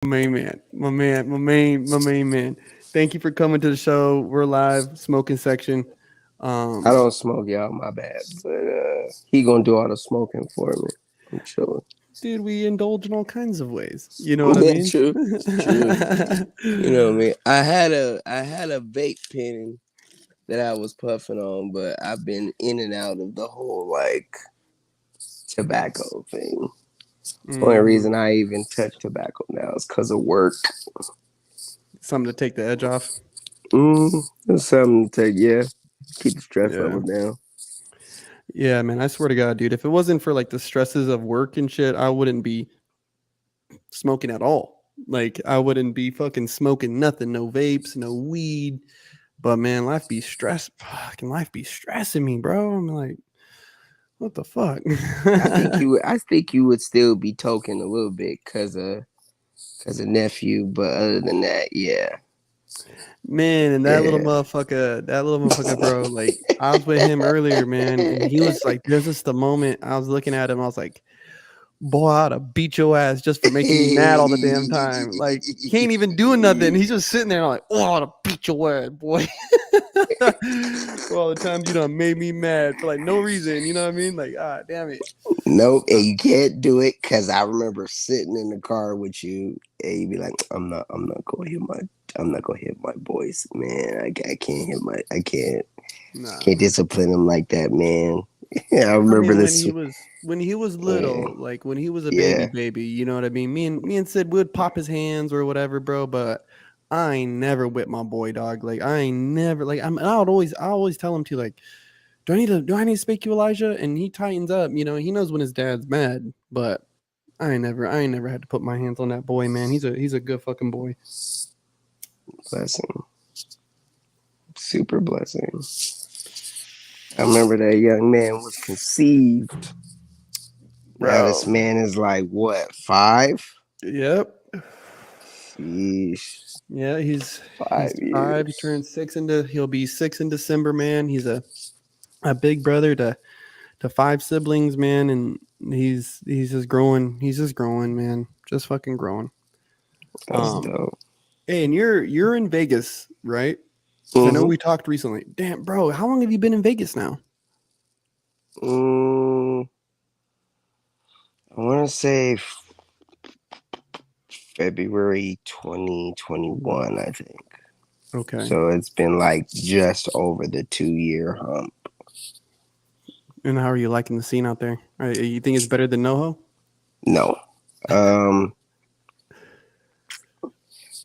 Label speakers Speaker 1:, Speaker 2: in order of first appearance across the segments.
Speaker 1: main man, my main man. Thank you for coming to the show. We're live, smoking section.
Speaker 2: I
Speaker 1: Um,
Speaker 2: don't smoke, y'all. My bad, but he gonna do all the smoking for me. I'm chilling.
Speaker 1: dude, we indulge in all kinds of ways. You know what I
Speaker 2: Yeah,
Speaker 1: mean?
Speaker 2: true, true. You know what I mean? I had a vape pen that I was puffing on, but I've been in and out of the whole like tobacco thing. Only
Speaker 1: hmm
Speaker 2: reason I even touch tobacco now is because of work.
Speaker 1: Something to take the edge off.
Speaker 2: It's something to take. Yeah, keep the stress
Speaker 1: Yeah.
Speaker 2: level down.
Speaker 1: Yeah, man. I swear to God, dude. If it wasn't for like the stresses of work and shit, I wouldn't be smoking at all. Like I wouldn't be fucking smoking nothing, no vapes, no weed. But man, life be stressing me, bro. I'm like, what the fuck?
Speaker 2: I think you would still be token a little bit cause of nephew, but other than that, yeah,
Speaker 1: Man, and
Speaker 2: yeah.
Speaker 1: that little motherfucker, bro. Like I was with him earlier, man, and he was like, "There's just the moment." I was looking at him, I was like, "Boy, I ought to beat your ass just for making me mad all the damn time." Like he ain't even doing nothing. He's just sitting there, like, "Oh, I ought to beat your ass, boy." For all the times you done made me mad for like no reason, you know what I mean? Like, ah, damn it.
Speaker 2: Nope, and
Speaker 1: Uh,
Speaker 2: you can't do it because I remember sitting in the car with you, and you be like, I'm not gonna hit my boys, man. I can't hit
Speaker 1: nah.
Speaker 2: can't discipline them like that, man." I
Speaker 1: I
Speaker 2: remember
Speaker 1: mean,
Speaker 2: this.
Speaker 1: when he was
Speaker 2: Yeah,
Speaker 1: little, like when he was a
Speaker 2: yeah.
Speaker 1: baby, you know what I mean. Me and Sid would pop his hands or whatever, bro. But I ain't never whipped my boy, dog. Like I ain't never like I always tell him to like, do I need to speak you, Elijah? And he tightens up. You know, he knows when his dad's mad. But I ain't never had to put my hands on that boy, man. He's a good fucking boy,
Speaker 2: Blessing, super blessing. I remember that young man was conceived. Now this
Speaker 1: bro.
Speaker 2: man is like what, 5?
Speaker 1: Yep.
Speaker 2: Sheesh,
Speaker 1: Yeah,
Speaker 2: five
Speaker 1: he's 5.
Speaker 2: years.
Speaker 1: He'll be 6 in December, man. He's a big brother to 5 siblings, man, and he's just growing, man. Just fucking growing.
Speaker 2: That's
Speaker 1: Um
Speaker 2: dope.
Speaker 1: hey, and you're in Vegas, right? Cuz I know
Speaker 2: Mm-hmm.
Speaker 1: we talked recently. Damn, bro, how long have you been in Vegas now?
Speaker 2: Mm, I want to say February 2021, I think.
Speaker 1: Okay.
Speaker 2: So it's been like just over the 2 year hump.
Speaker 1: And how are you liking the scene out there? You think it's better than NoHo?
Speaker 2: No. Um,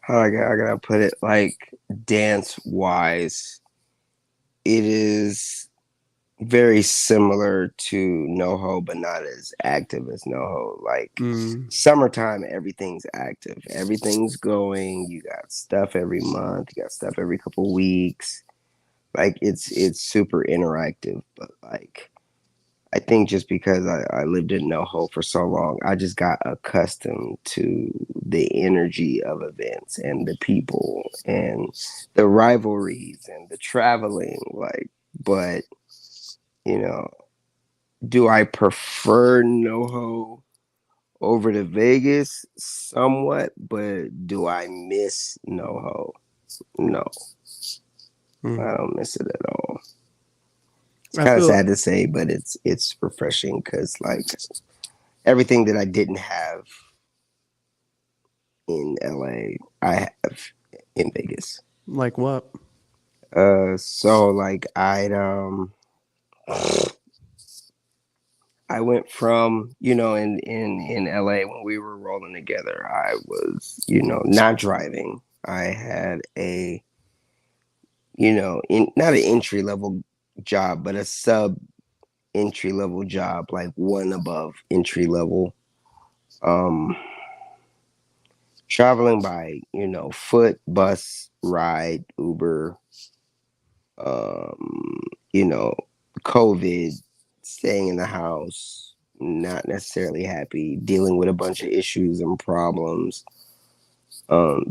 Speaker 2: how I gotta put it? Like dance wise, it is very similar to NoHo, but not as active as NoHo. Like
Speaker 1: Mm.
Speaker 2: summertime, everything's active, everything's going. You got stuff every month, you got stuff every couple weeks. Like it's super interactive, but like I think just because I lived in NoHo for so long, I just got accustomed to the energy of events and the people and the rivalries and the traveling. Like, but you know, do I prefer NoHo over to Vegas? Somewhat, but do I miss NoHo? No,
Speaker 1: Mm.
Speaker 2: I don't miss it at all. It's
Speaker 1: I
Speaker 2: kind of
Speaker 1: feel
Speaker 2: sad to say, but it's refreshing because like everything that I didn't have in LA, I have in Vegas.
Speaker 1: like what?
Speaker 2: So like I went from, in LA when we were rolling together, I was, not driving. I had a, not an entry level job, but a sub entry level job, like one above entry level. Um, Traveling by, foot, bus, ride, Uber, um, you know, COVID, staying in the house, not necessarily happy, dealing with a bunch of issues and problems,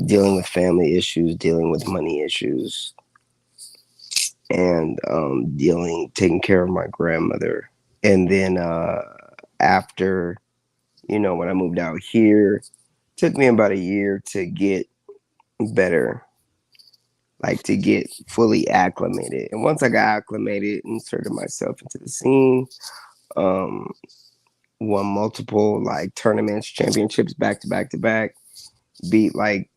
Speaker 2: dealing with family issues, dealing with money issues, and taking care of my grandmother. And then after, when I moved out here, Took me about a year to get better, like to get fully acclimated. And once I got acclimated, inserted myself into the scene, um, won multiple like tournaments, championships back to back to back, beat like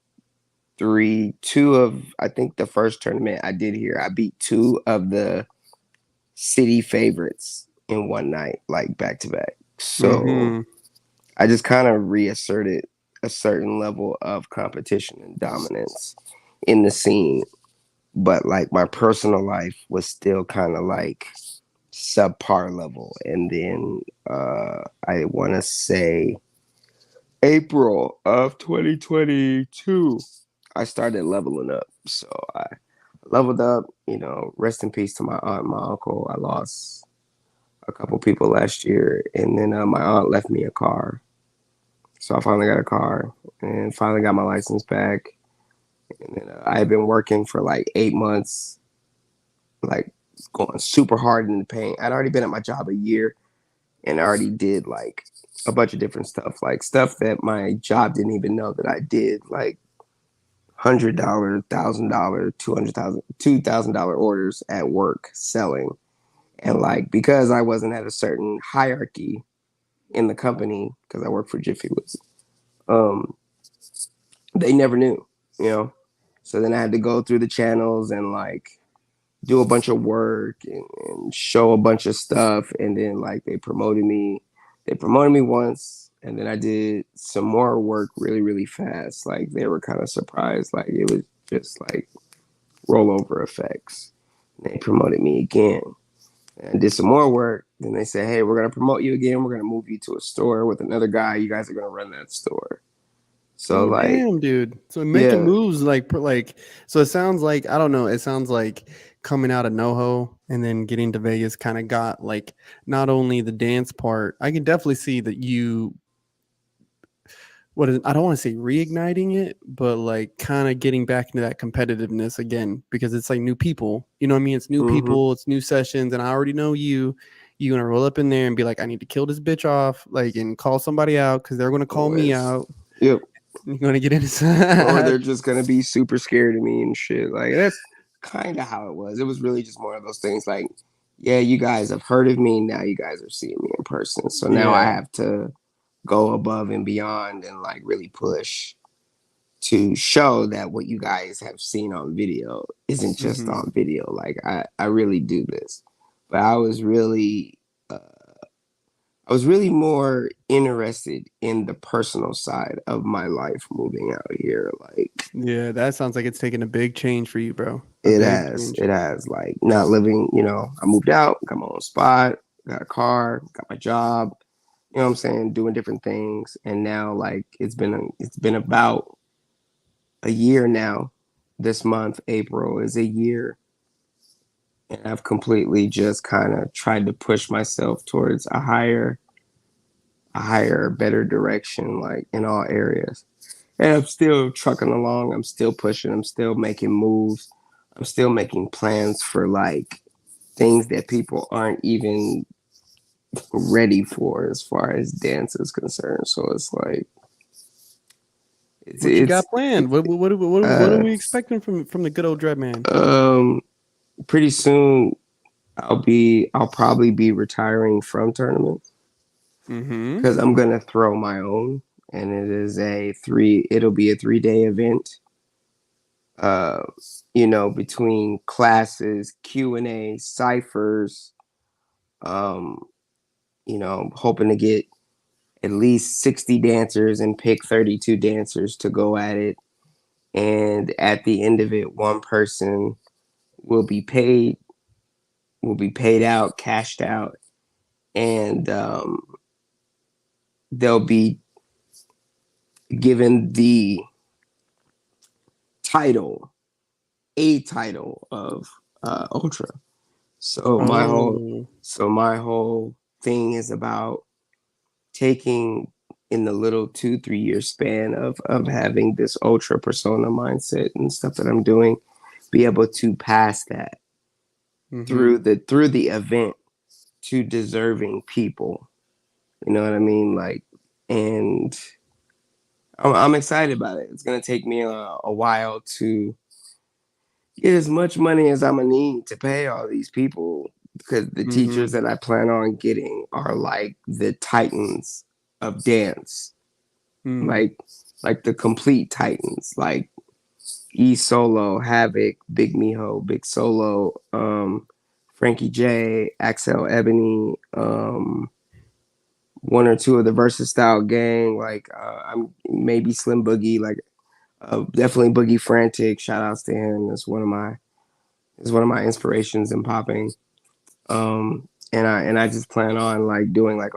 Speaker 2: two of, I think the first tournament I did here, I beat two of the city favorites in one night, like back to back. So
Speaker 1: Mm-hmm.
Speaker 2: I just kind of reasserted a certain level of competition and dominance in the scene. But like my personal life was still kind of like subpar level. And then I want to say April of 2022, I started leveling up. So I leveled up, rest in peace to my aunt and my uncle. I lost a couple people last year. And then my aunt left me a car. So I finally got a car and finally got my license back. And then I had been working for like 8 months, like going super hard in the paint. I'd already been at my job a year and I already did like a bunch of different stuff, like stuff that my job didn't even know that I did, like $100, $1,000, $2,000 orders at work selling. And like because I wasn't at a certain hierarchy in the company, because I work for Jiffy Lube, um, they never knew, you know. So then I had to go through the channels and like do a bunch of work and show a bunch of stuff, and then like they promoted me once, and then I did some more work really really fast. Like they were kind of surprised, like it was just like rollover effects. They promoted me again, and I did some more work. Then they said, hey, we're going to promote you again, we're going to move you to a store with another guy, you guys are going to run that store. So
Speaker 1: Oh
Speaker 2: like,
Speaker 1: damn, dude. So making
Speaker 2: yeah.
Speaker 1: moves like so it sounds like I don't know, it sounds like coming out of NoHo and then getting to Vegas kind of got like not only the dance part. I can definitely see that you I don't want to say reigniting it, but like kind of getting back into that competitiveness again because it's like new people. You know what I mean? It's new
Speaker 2: Mm-hmm.
Speaker 1: people, it's new sessions, and I already know you. You're gonna roll up in there and be like, I need to kill this bitch off, like, and call somebody out because they're gonna call me
Speaker 2: Always.
Speaker 1: out.
Speaker 2: Yep.
Speaker 1: You're gonna get
Speaker 2: Or they're
Speaker 1: inside.
Speaker 2: just gonna be super scared of me and shit. Like that's kind of how it was. It was really just more of those things. Like, yeah, you guys have heard of me. Now you guys are seeing me in person. So now I
Speaker 1: Yeah.
Speaker 2: have to go above and beyond and like really push to show that what you guys have seen on video isn't just
Speaker 1: Hmm.
Speaker 2: on video. Like I really do this. But uh, I was really more interested in the personal side of my life moving out here. Like
Speaker 1: Yeah, that sounds like it's taking a big change for you, bro. A
Speaker 2: it
Speaker 1: big
Speaker 2: has,
Speaker 1: change.
Speaker 2: it has like not living, I moved out, got my own spot, got a car, got my job, you know what I'm saying, doing different things. And now like it's been about a year now. This month, April, is a year. And I've completely just kind of tried to push myself towards a higher, better direction, like in all areas. And I'm still trucking along. I'm still pushing. I'm still making moves. I'm still making plans for like things that people aren't even ready for as far as dance is concerned. So it's like it's
Speaker 1: What you
Speaker 2: it's
Speaker 1: got planned? What are
Speaker 2: uh
Speaker 1: we expecting from the good old Dread Man?
Speaker 2: um pretty soon I'll probably be retiring from tournaments
Speaker 1: Mm-hmm.
Speaker 2: because I'm gonna throw my own, and it'll be a 3 day event, uh, between classes, Q&A, ciphers, um, hoping to get at least 60 dancers and pick 32 dancers to go at it. And at the end of it, one person will be paid, out, cashed out, and they'll be given the title, a title of Ultra. So my whole
Speaker 1: Oh.
Speaker 2: so my whole thing is about taking in the little 2 3 year span of having this ultra persona mindset and stuff that I'm doing, be able to pass that
Speaker 1: Mm-hmm.
Speaker 2: through the event to deserving people. You know what I mean? Like, and I'm excited about it. It's gonna take me a while to get as much money as I'm gonna need to pay all these people because the
Speaker 1: Mm-hmm.
Speaker 2: teachers that I plan on getting are like the titans of dance,
Speaker 1: Mm.
Speaker 2: like the complete titans, like E Solo, Havoc, Big Miho, Big Solo, Frankie J, Axel Ebony, one or two of the Versus Style gang, like I'm maybe Slim Boogie, like definitely Boogie Frantic. Shout outs to him. That's one of my inspirations in popping. And I just plan on like doing like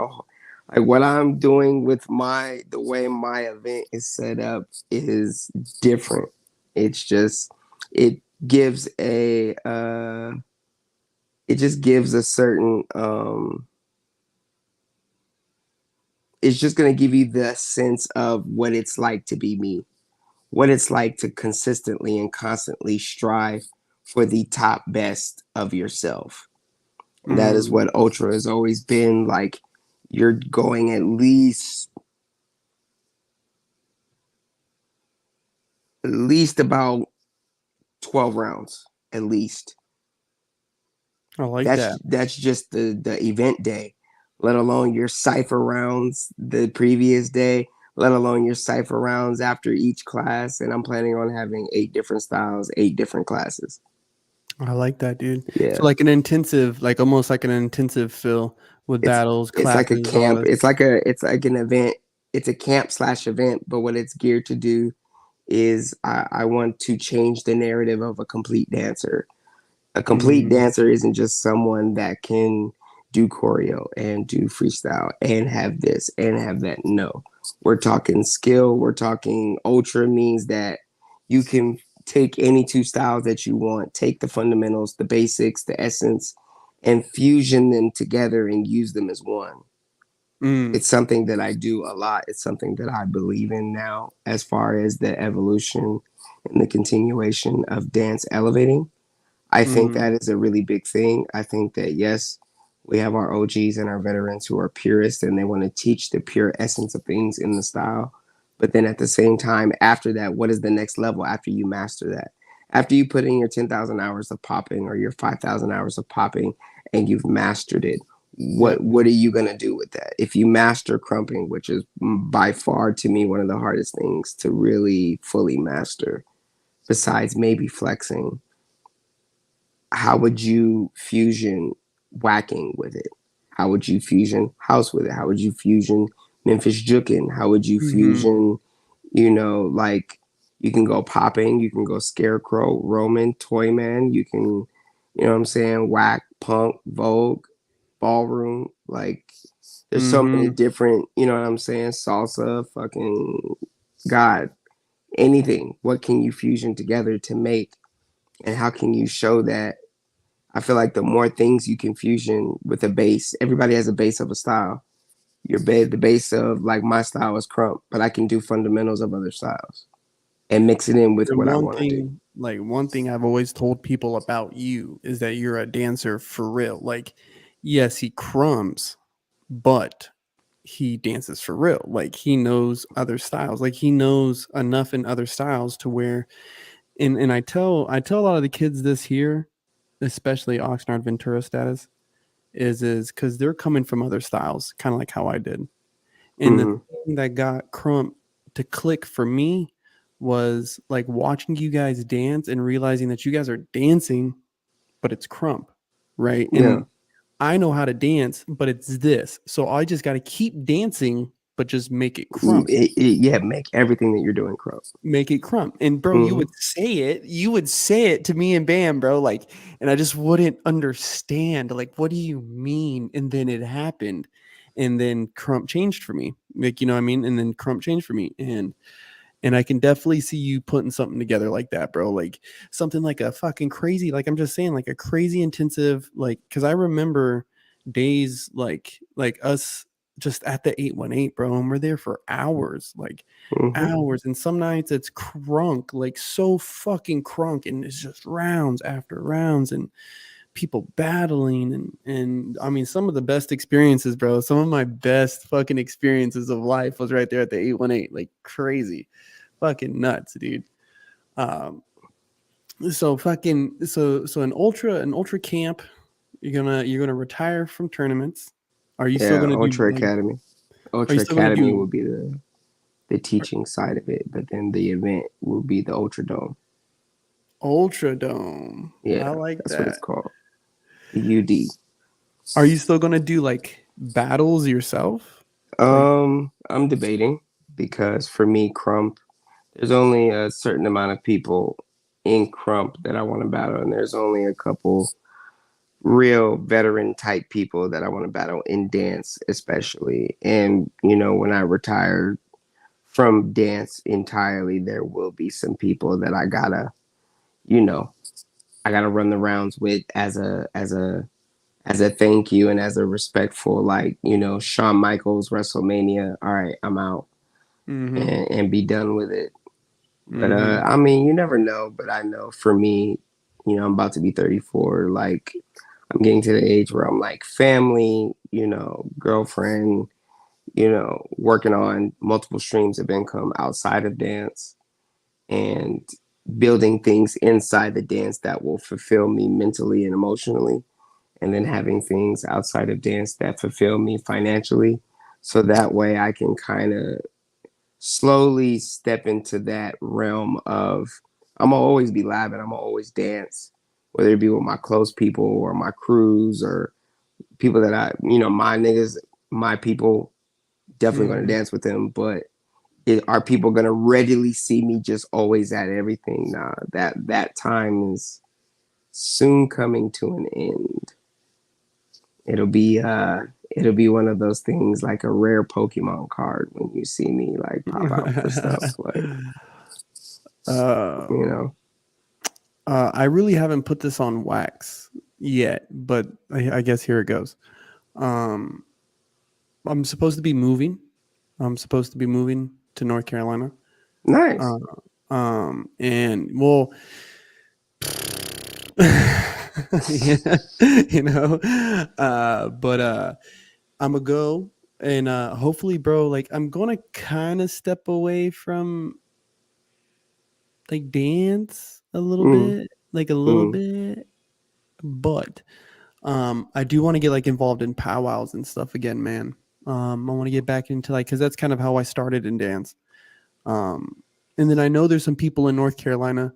Speaker 2: what I'm doing with the way my event is set up is different. It's just it gives a it just gives a certain it's just gonna give you the sense of what it's like to be me, what it's like to consistently and constantly strive for the top best of yourself. And that is
Speaker 1: Mm.
Speaker 2: what Ultra has always been like. You're going at least about 12 rounds, at least.
Speaker 1: I like
Speaker 2: That's
Speaker 1: that.
Speaker 2: that's just the event day, let alone your cipher rounds the previous day, let alone your cipher rounds after each class. And I'm planning on having 8 different styles, 8 different classes.
Speaker 1: I like that, dude. So
Speaker 2: Yeah.
Speaker 1: like an intensive, like almost like an intensive feel with
Speaker 2: it's
Speaker 1: battles,
Speaker 2: it's like a
Speaker 1: classes, all
Speaker 2: camp.
Speaker 1: this.
Speaker 2: It's like an event. It's a camp slash event, but what it's geared to do is I want to change the narrative of a complete dancer. A complete
Speaker 1: Mm.
Speaker 2: dancer isn't just someone that can do choreo and do freestyle and have this and have that. No, we're talking skill. We're talking ultra means that you can take any 2 styles that you want, take the fundamentals, the basics, the essence, and fusion them together and use them as one.
Speaker 1: Mm.
Speaker 2: It's something that I do a lot. It's something that I believe in now as far as the evolution and the continuation of dance elevating. I think
Speaker 1: Mm.
Speaker 2: that is a really big thing. I think that, yes, we have our OGs and our veterans who are purists and they want to teach the pure essence of things in the style. But then at the same time, after that, what is the next level after you master that? After you put in your 10,000 hours of popping or your 5,000 hours of popping and you've mastered it,
Speaker 1: Yep.
Speaker 2: what are you going to do with that? If you master crumping, which is by far to me one of the hardest things to really fully master, besides maybe flexing, how would you fusion whacking with it? How would you fusion house with it? How would you fusion Memphis Jukin? How would you
Speaker 1: Mm-hmm.
Speaker 2: fusion, like you can go popping, you can go scarecrow, Roman, Toyman, you can, what I'm saying, whack, punk, Vogue, ballroom, like there's so many
Speaker 1: Mm-hmm.
Speaker 2: different, you know what I'm saying, salsa, fucking God, anything. What can you fusion together to make and how can you show that? I feel like the more things you can fusion with a base, everybody has a base of a style. The base of like my style is crump, but I can do fundamentals of other styles and mix it in with
Speaker 1: The
Speaker 2: what I want to do.
Speaker 1: one thing I've always told people about you is that you're a dancer for real. Like, yes, he crumbs, but he dances for real. Like he knows other styles. Like he knows enough in other styles to where and I tell a lot of the kids this here, especially Oxnard Ventura status, is because they're coming from other styles, kind of like how I did. And the
Speaker 2: Mm-hmm.
Speaker 1: thing that got Crump to click for me was like watching you guys dance and realizing that you guys are dancing, but it's Crump, right?
Speaker 2: Yeah.
Speaker 1: And I know how to dance, but it's this. So I just got to keep dancing, but just make it Crump.
Speaker 2: Yeah, make everything that you're doing crump.
Speaker 1: Make it Crump. And bro, you
Speaker 2: Mm-hmm.
Speaker 1: would say it. You would say it to me and Bam, bro. Like, and I just wouldn't understand. Like, what do you mean? And then it happened. And then Crump changed for me. Like, you know what I mean? And then Crump changed for me. And I can definitely see you putting something together like that, bro. Like something like a fucking crazy, like I'm just saying, like a crazy intensive, like because I remember days like us just at the 818, bro, and we're there for hours, like
Speaker 2: Mm-hmm.
Speaker 1: hours. And some nights it's crunk, like so fucking crunk, and it's just rounds after rounds. And people battling, and I mean, some of the best experiences, bro. Some of my best fucking experiences of life was right there at the 818. Like crazy, fucking nuts, dude. Um, so fucking so an ultra camp. You're gonna retire from tournaments. Are you still
Speaker 2: Yeah,
Speaker 1: gonna do
Speaker 2: Ultra
Speaker 1: like?
Speaker 2: Academy.
Speaker 1: Are you
Speaker 2: Ultra
Speaker 1: still gonna
Speaker 2: Academy will
Speaker 1: do?
Speaker 2: be the teaching side of it, but then the event will be the Ultra Dome.
Speaker 1: Ultra Dome.
Speaker 2: Yeah,
Speaker 1: I like
Speaker 2: that's what it's
Speaker 1: that.
Speaker 2: called. The UD.
Speaker 1: Are you still gonna do like battles yourself? Like,
Speaker 2: I'm debating because for me, Crump, there's only a certain amount of people in Crump that I want to battle, and there's only a couple real veteran type people that I want to battle in dance, especially. And when I retire from dance entirely, there will be some people that you know, I gotta run the rounds with as a thank you and as a respectful, like, Shawn Michaels WrestleMania. All right, I'm out
Speaker 1: mm-hmm,
Speaker 2: and be done with it. But
Speaker 1: mm-hmm.
Speaker 2: I mean, you never know. But I know for me, I'm about to be 34. Like, I'm getting to the age where I'm like family, girlfriend, working on multiple streams of income outside of dance and building things inside the dance that will fulfill me mentally and emotionally, and then having things outside of dance that fulfill me financially. So that way I can kind of slowly step into that realm of I'm gonna always be live and I'm gonna always dance, whether it be with my close people or my crews or people that my niggas, my people, definitely gonna
Speaker 1: Mm-hmm.
Speaker 2: dance with them. But are people gonna readily see me just always at everything? Nah, that time is soon coming to an end. It'll be it'll be one of those things like a rare Pokemon card when you see me like pop out for stuff. Like, you
Speaker 1: um,
Speaker 2: know.
Speaker 1: I really haven't put this on wax yet, but I guess here it goes. Um, I'm supposed to be moving. I'm supposed to be moving to North Carolina.
Speaker 2: Nice.
Speaker 1: Uh, and well, yeah, but I'm gonna go and hopefully, bro, like I'm gonna kind of step away from like dance a little
Speaker 2: Mm,
Speaker 1: bit, like a little
Speaker 2: mm.
Speaker 1: bit, but I do want to get like involved in powwows and stuff again, man. I want to get back into like because that's kind of how I started in dance. Um, and then I know there's some people in North Carolina.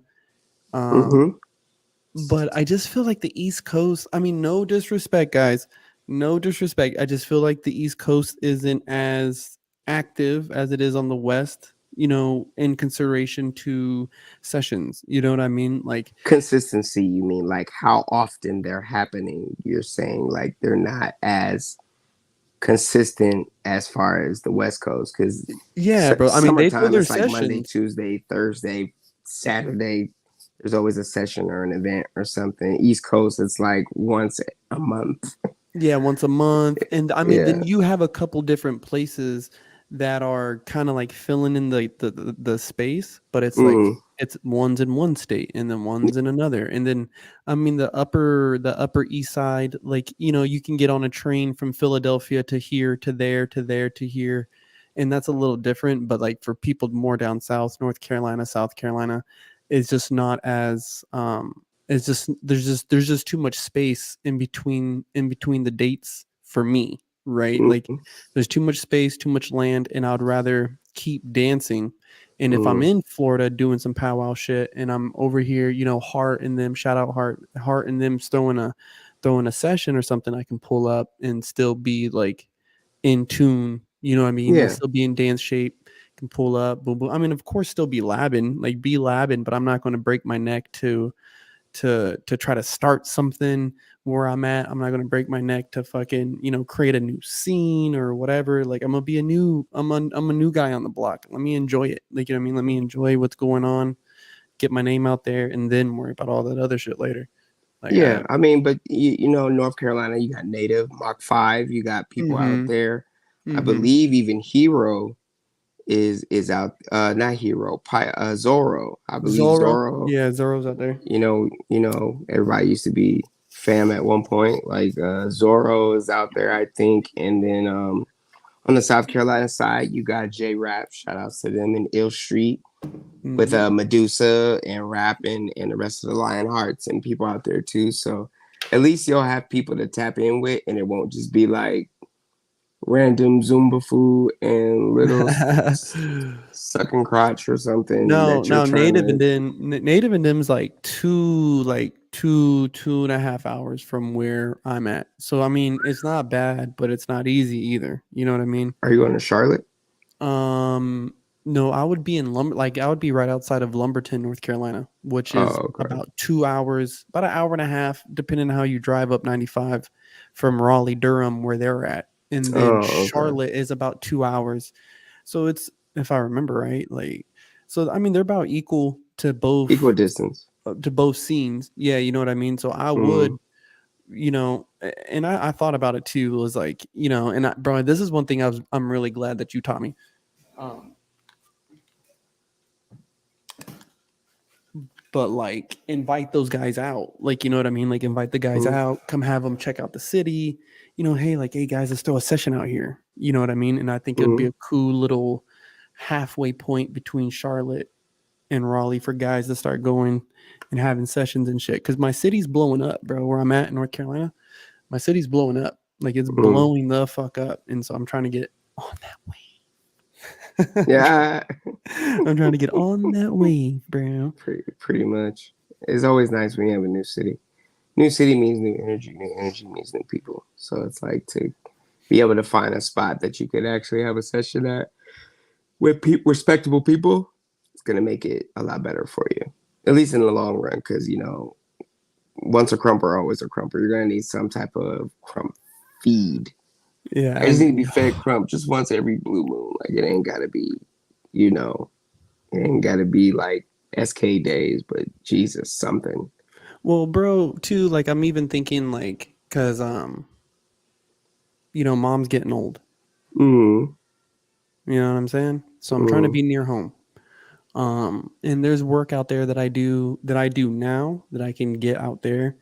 Speaker 1: Um,
Speaker 2: Mm-hmm.
Speaker 1: but I just feel like the East Coast. I mean, no disrespect, guys. No disrespect. I just feel like the East Coast isn't as active as it is on the West. In consideration to sessions. You know what I mean? Like,
Speaker 2: Consistency, you mean like how often they're happening? You're saying like they're not as consistent as far as the West Coast because
Speaker 1: yeah, bro. I mean, they throw
Speaker 2: summertime
Speaker 1: their
Speaker 2: it's like Monday,
Speaker 1: sessions.
Speaker 2: Tuesday, Thursday, Saturday. There's always a session or an event or something. East Coast, it's like once a month.
Speaker 1: Yeah, once a month. And I mean,
Speaker 2: Yeah.
Speaker 1: then you have a couple different places that are kind of like filling in the space, but it's like
Speaker 2: Mm.
Speaker 1: it's one's in one state and then one's in another. And then I mean the upper east side, like, you can get on a train from Philadelphia to here to there to there to here. And that's a little different, but like for people more down south, North Carolina, South Carolina, is just not as it's just there's just too much space in between the dates for me, right? Like
Speaker 2: Mm.
Speaker 1: there's too much space, too much land, and I'd rather keep dancing. And if I'm
Speaker 2: Mm.
Speaker 1: in Florida doing some powwow shit and I'm over here, Heart and them, shout out Heart and them throwing a session or something, I can pull up and still be like in tune, you know what I mean? Like
Speaker 2: Yeah.
Speaker 1: still be in dance shape, can pull up, boom, boom. I mean, of course, still be labbing, like be labbing, but I'm not going to break my neck to try to start something where I'm at. I'm not gonna break my neck to fucking create a new scene or whatever. Like I'm a new guy on the block. Let me enjoy it. Like, you know what I mean? Let me enjoy what's going on, get my name out there, and then worry about all that other shit later. Like
Speaker 2: Yeah. I mean, but North Carolina, you got Native, Mach 5, you got people out
Speaker 1: mm-hmm,
Speaker 2: there. I
Speaker 1: mm-hmm.
Speaker 2: believe even Hero is out not Hero, Zorro. I believe
Speaker 1: Zorro,
Speaker 2: Zorro,
Speaker 1: yeah, Zorro's out there.
Speaker 2: everybody used to be fam at one point. Like Zorro is out there, I think, and then on the South Carolina side, you got J Rap. Shout outs to them in Ill Street with
Speaker 1: Mhm.
Speaker 2: Medusa and Rap and the rest of the Lionhearts and people out there too. So at least you'll have people to tap in with, and it won't just be like random Zumba food and little sucking crotch or something
Speaker 1: No,
Speaker 2: that you're
Speaker 1: no,
Speaker 2: trying to.
Speaker 1: native and them's like two and a half hours from where I'm at. So I mean, it's not bad, but it's not easy either. You know what I mean?
Speaker 2: Are you going to Charlotte?
Speaker 1: Um, no, I would be in like I would be right outside of Lumberton, North Carolina, which is
Speaker 2: Oh, okay.
Speaker 1: about 2 hours, about an hour and a half, depending on how you drive up 95 from Raleigh, Durham, where they're at. And then
Speaker 2: Oh, okay.
Speaker 1: Charlotte is about 2 hours. So it's, if I remember right, like, so I mean, they're about equal
Speaker 2: Equal distance.
Speaker 1: to both scenes. Yeah, you know what I mean? So I would,
Speaker 2: Mm.
Speaker 1: and I thought about it too, was like, bro, this is one thing I'm really glad that you taught me. Um, but like invite those guys out, like, you know what I mean, like invite the guys
Speaker 2: Mm.
Speaker 1: out, come have them check out the city, hey, like, hey guys, let's throw a session out here, you know what I mean. And I think it'd be
Speaker 2: Mm.
Speaker 1: a cool little halfway point between Charlotte and Raleigh for guys to start going and having sessions and shit, because my city's blowing up, bro, where I'm at in North Carolina. My city's blowing up, like it's
Speaker 2: Mm.
Speaker 1: blowing the fuck up, and so I'm trying to get on that wave.
Speaker 2: Yeah,
Speaker 1: I'm trying to get on that wave, bro.
Speaker 2: pretty much. It's always nice when you have a new city. New city means new energy. New energy means new people. So it's like to be able to find a spot that you could actually have a session at with respectable people. It's gonna make it a lot better for you, at least in the long run. Because once a crumper, always a crumper. You're gonna need some type of crump feed.
Speaker 1: Yeah,
Speaker 2: I just need to be fed crump just once every blue moon. Like it ain't gotta be, you know, it ain't gotta be like SK days, but Jesus, something.
Speaker 1: well, bro, too, like I'm even thinking like, cause mom's getting old.
Speaker 2: Mm.
Speaker 1: You know what I'm saying? So I'm trying to
Speaker 2: Mm.
Speaker 1: be near home. And there's work out there that I do now that I can get out there,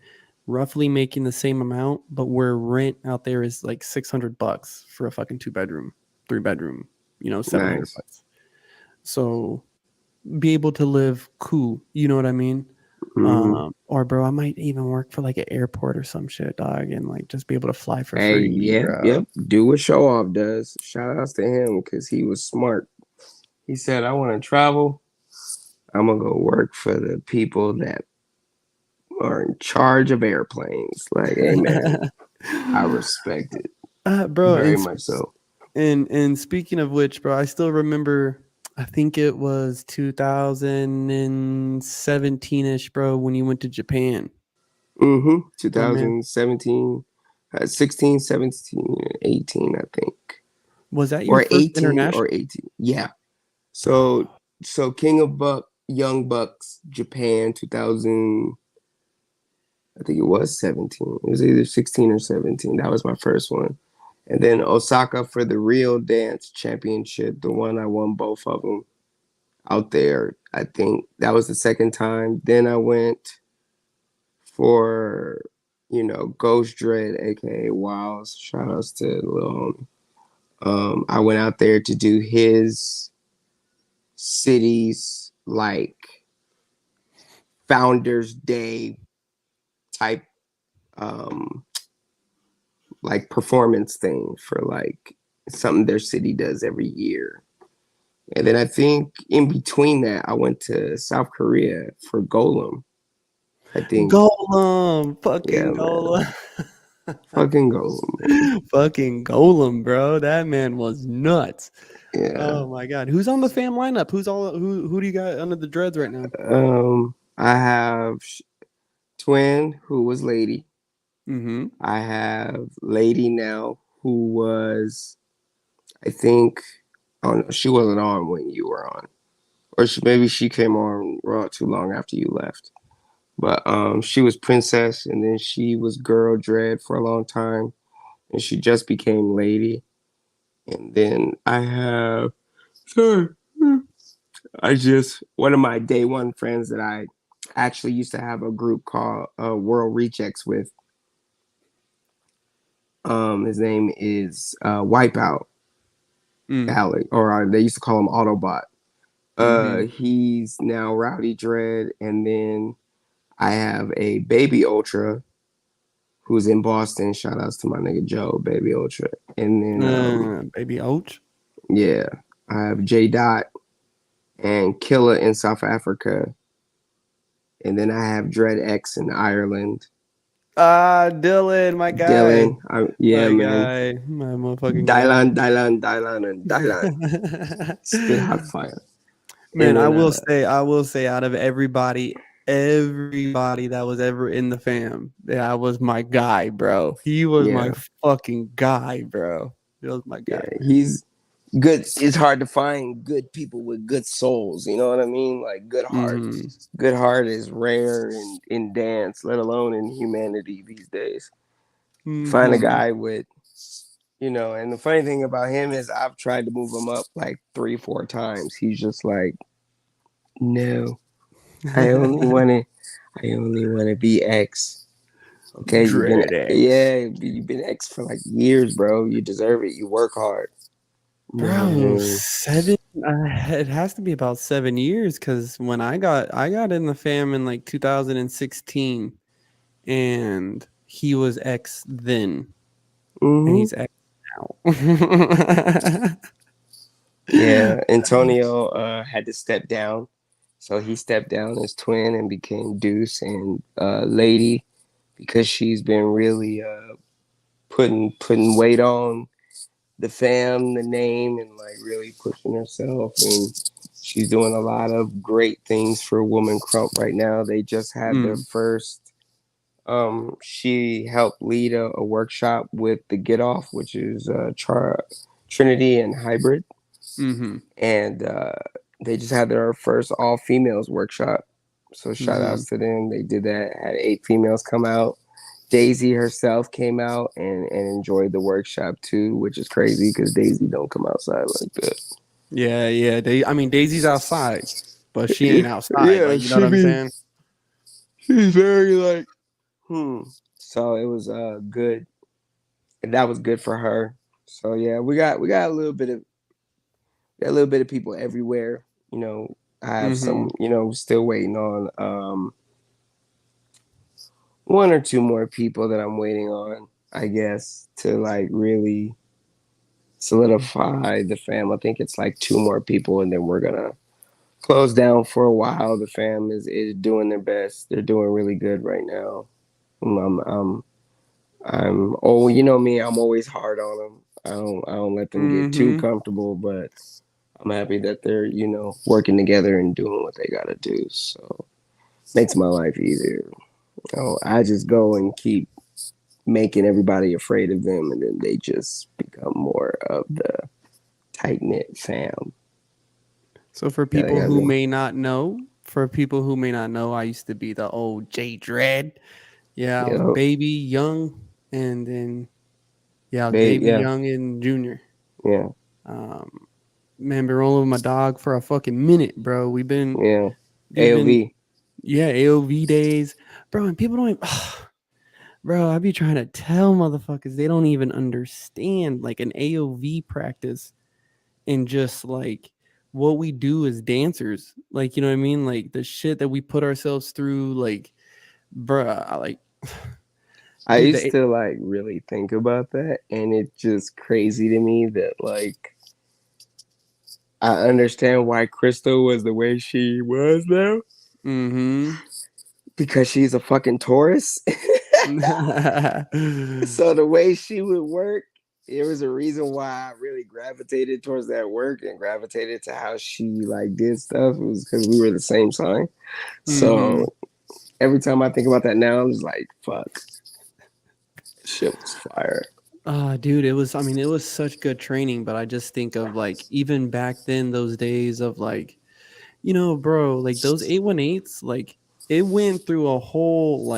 Speaker 1: roughly making the same amount, but where rent out there is like $600 for a fucking 2 bedroom, 3 bedroom, 700
Speaker 2: Nice.
Speaker 1: bucks. So be able to live cool, you know what I mean?
Speaker 2: Mm.
Speaker 1: Or bro, I might even work for like an airport or some shit, dog, and like just be able to fly for
Speaker 2: Hey,
Speaker 1: free,
Speaker 2: yeah,
Speaker 1: bro.
Speaker 2: yep. Do what Show Off does. Shout outs to him because he was smart. He said, I want to travel. I'm going to go work for the people that are in charge of airplanes. Like, hey, man, I respect it
Speaker 1: Bro,
Speaker 2: very much so.
Speaker 1: and speaking of which, bro, I still remember. I think it was 2017ish, bro, when you went to Japan.
Speaker 2: Mm-hmm.
Speaker 1: My man,
Speaker 2: 2017, 16, 17, 18, I think.
Speaker 1: was that your
Speaker 2: Or
Speaker 1: first
Speaker 2: 18
Speaker 1: international?
Speaker 2: or 18. Yeah. So King of Young Bucks, Japan, 2000. I think it was 17. It was either 16 or 17. That was my first one. And then Osaka for the Real Dance Championship, the one I won both of them out there. I think that was the second time. Then I went for, Ghost Dread, aka Wiles. Shout outs to Lil Homie. I went out there to do his city's like Founders Day type um like performance thing for like something their city does every year. And then I think in between that, I went to South Korea for Golem. I think,
Speaker 1: Golem,
Speaker 2: yeah,
Speaker 1: fucking
Speaker 2: man,
Speaker 1: Golem.
Speaker 2: fucking Golem, man.
Speaker 1: Fucking Golem, bro. That man was nuts.
Speaker 2: Yeah.
Speaker 1: Oh my god. Who's on the fam lineup? Who do you got under the dreads right now?
Speaker 2: I have Twin, who was Lady.
Speaker 1: Mm-hmm.
Speaker 2: I have Lady now, who was, I think, oh no, she wasn't on when you were on, or maybe she came on not too long after you left. But she was Princess, and then she was Girl Dread for a long time, and she just became Lady. And then I have, sorry, I just one of my day one friends that I actually used to have a group called World Rejects with. His name is Wipeout
Speaker 1: Mm.
Speaker 2: Alec, or they used to call him Autobot.
Speaker 1: Mm-hmm.
Speaker 2: He's now Rowdy Dread, and then I have a Baby Ultra who's in Boston. Shout outs to my nigga Joe, Baby Ultra. And then
Speaker 1: Baby Oach.
Speaker 2: yeah, I have J Dot and Killer in South Africa. And then I have Dread X in Ireland.
Speaker 1: Ah, Dylan, my guy.
Speaker 2: Dylan, yeah, man.
Speaker 1: My motherfucking guy.
Speaker 2: Dylan, and Dylan. Spit hot fire.
Speaker 1: Man,
Speaker 2: And then
Speaker 1: I will say, out of everybody that was ever in the fam, that was my guy, bro. He was my
Speaker 2: yeah,
Speaker 1: fucking guy, bro. He was my
Speaker 2: yeah,
Speaker 1: guy.
Speaker 2: he's good. It's hard to find good people with good souls. You know what I mean? Like good heart.
Speaker 1: Mm-hmm.
Speaker 2: Good heart is rare in dance, let alone in humanity these days. Find a
Speaker 1: Mm-hmm.
Speaker 2: guy with, and the funny thing about him is I've tried to move him up like 3, 4 times. He's just like, no, I only want to, I only want to be X. Okay,
Speaker 1: Dread X.
Speaker 2: yeah, you've been X for like years, bro. You deserve it. You work hard.
Speaker 1: Bro,
Speaker 2: No.
Speaker 1: 7. It has to be about 7 years because when I got in the fam in like 2016, and he was X then, and
Speaker 2: Hmm.
Speaker 1: he's X now.
Speaker 2: Yeah, Antonio had to step down. So he stepped down as twin and became Deuce and Lady because she's been really putting weight on the fam, the name, and like really pushing herself. And she's doing a lot of great things for Woman Crump right now. They just had their
Speaker 1: Mm,
Speaker 2: first. She helped lead a workshop with the Get Off, which is Trinity and Hybrid,
Speaker 1: mhm,
Speaker 2: and they just had their first all females workshop. So shout
Speaker 1: mhm.
Speaker 2: outs to them. They did that. Had 8 females come out. Daisy herself came out and enjoyed the workshop too, which is crazy because Daisy don't come outside like that.
Speaker 1: Yeah, yeah. I mean, Daisy's outside, but she ain't outside.
Speaker 2: Yeah,
Speaker 1: Like, you know what I'm saying?
Speaker 2: she's very like So it was good, and that was good for her. So yeah, we got a little bit of people everywhere. I have
Speaker 1: Mhm.
Speaker 2: some, still waiting on one or two more people that I'm waiting on, I guess, to like really solidify the fam. I think it's like two more people, and then we're gonna close down for a while. The fam is doing their best. They're doing really good right now. Oh, you know me. I'm always hard on them. I don't let them get too
Speaker 1: Mhm.
Speaker 2: comfortable, but I'm happy that they're working together and doing what they gotta do. So makes my life easier. I just go and keep making everybody afraid of them, and then they just become more of the tight knit fam.
Speaker 1: So for
Speaker 2: Yeah, they
Speaker 1: people
Speaker 2: got
Speaker 1: who
Speaker 2: me.
Speaker 1: may not know, I used to be the old J Dread. Yeah, I was
Speaker 2: Yo,
Speaker 1: baby, young, and then yeah, I was
Speaker 2: babe.
Speaker 1: baby,
Speaker 2: Yeah,
Speaker 1: young, and junior.
Speaker 2: yeah,
Speaker 1: Um, man, been rolling with my dog for a fucking minute, bro.
Speaker 2: yeah.
Speaker 1: We've been,
Speaker 2: AOV.
Speaker 1: yeah, AOV days, bro. And people don't even, bro. I be trying to tell motherfuckers they don't even understand like an AOV practice and just like what we do as dancers. Like, you know what I mean? Like the shit that we put ourselves through. Like, bruh, like,
Speaker 2: I
Speaker 1: dude,
Speaker 2: used to like really think about that, and it's just crazy to me that like I understand why Crystal was the way she was now
Speaker 1: mm-hmm.
Speaker 2: because she's a fucking Taurus. So the way she would work, there was a reason why I really gravitated towards that work and gravitated to how she like did stuff. It was because we were the same sign.
Speaker 1: mm-hmm.
Speaker 2: So every time I think about that now, I'm just like, fuck, shit was fire.
Speaker 1: Dude, it was such good training, but I just think of like even back then, those days of like, bro, like those 818s, like it went through a whole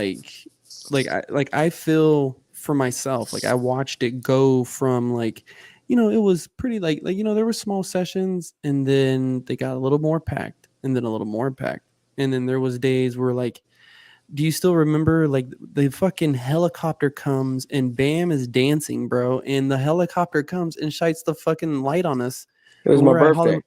Speaker 1: I feel for myself, like I watched it go from like, it was pretty there were small sessions and then they got a little more packed and then a little more packed. And then there was days where like Do you still remember like the fucking helicopter comes and Bam is dancing, bro, and the helicopter comes and shines the fucking light on us,
Speaker 2: It was
Speaker 1: and
Speaker 2: my
Speaker 1: we're at
Speaker 2: birthday.
Speaker 1: Hollywood.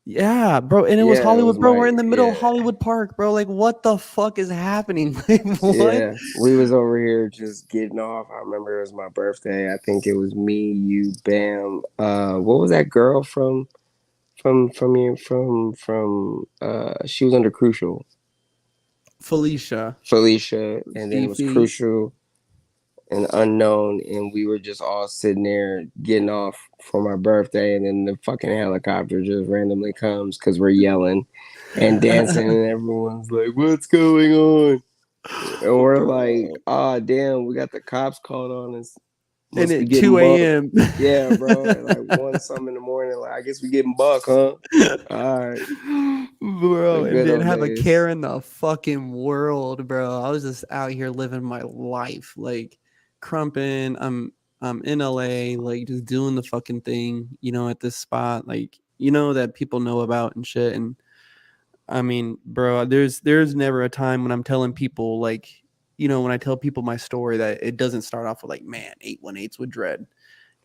Speaker 1: Yeah, bro, and it was
Speaker 2: Yeah, it was
Speaker 1: Hollywood, bro.
Speaker 2: my
Speaker 1: We're in the middle of
Speaker 2: yeah.
Speaker 1: Hollywood Park, bro. Like, what the fuck is happening? Like, what?
Speaker 2: Yeah, we was over here just getting off. I remember it was my birthday. I think it was me, you, Bam. What was that girl from she was under Crucial.
Speaker 1: Felicia,
Speaker 2: Felicia, and then it was
Speaker 1: Fifi.
Speaker 2: Crucial and Unknown, and we were just all sitting there getting off for my birthday, and then the fucking helicopter just randomly comes because we're yelling and dancing, and everyone's like, "What's going on?" And we're like,
Speaker 1: Bro.
Speaker 2: "Ah, damn, we got the cops called on us.
Speaker 1: And
Speaker 2: Must be
Speaker 1: at
Speaker 2: getting
Speaker 1: 2
Speaker 2: buck."
Speaker 1: a.m.
Speaker 2: Yeah, bro. At like one something in the morning, like I guess we getting buck, huh? All right, the
Speaker 1: Bro, and
Speaker 2: good
Speaker 1: didn't
Speaker 2: old
Speaker 1: have a care
Speaker 2: days.
Speaker 1: in the fucking world, bro. I was just out here living my life, like crumping. I'm in LA, like just doing the fucking thing, at this spot, like that people know about and shit. And I mean, bro, there's never a time when I'm telling people like, when I tell people my story that it doesn't start off with like, man, 818s with dread.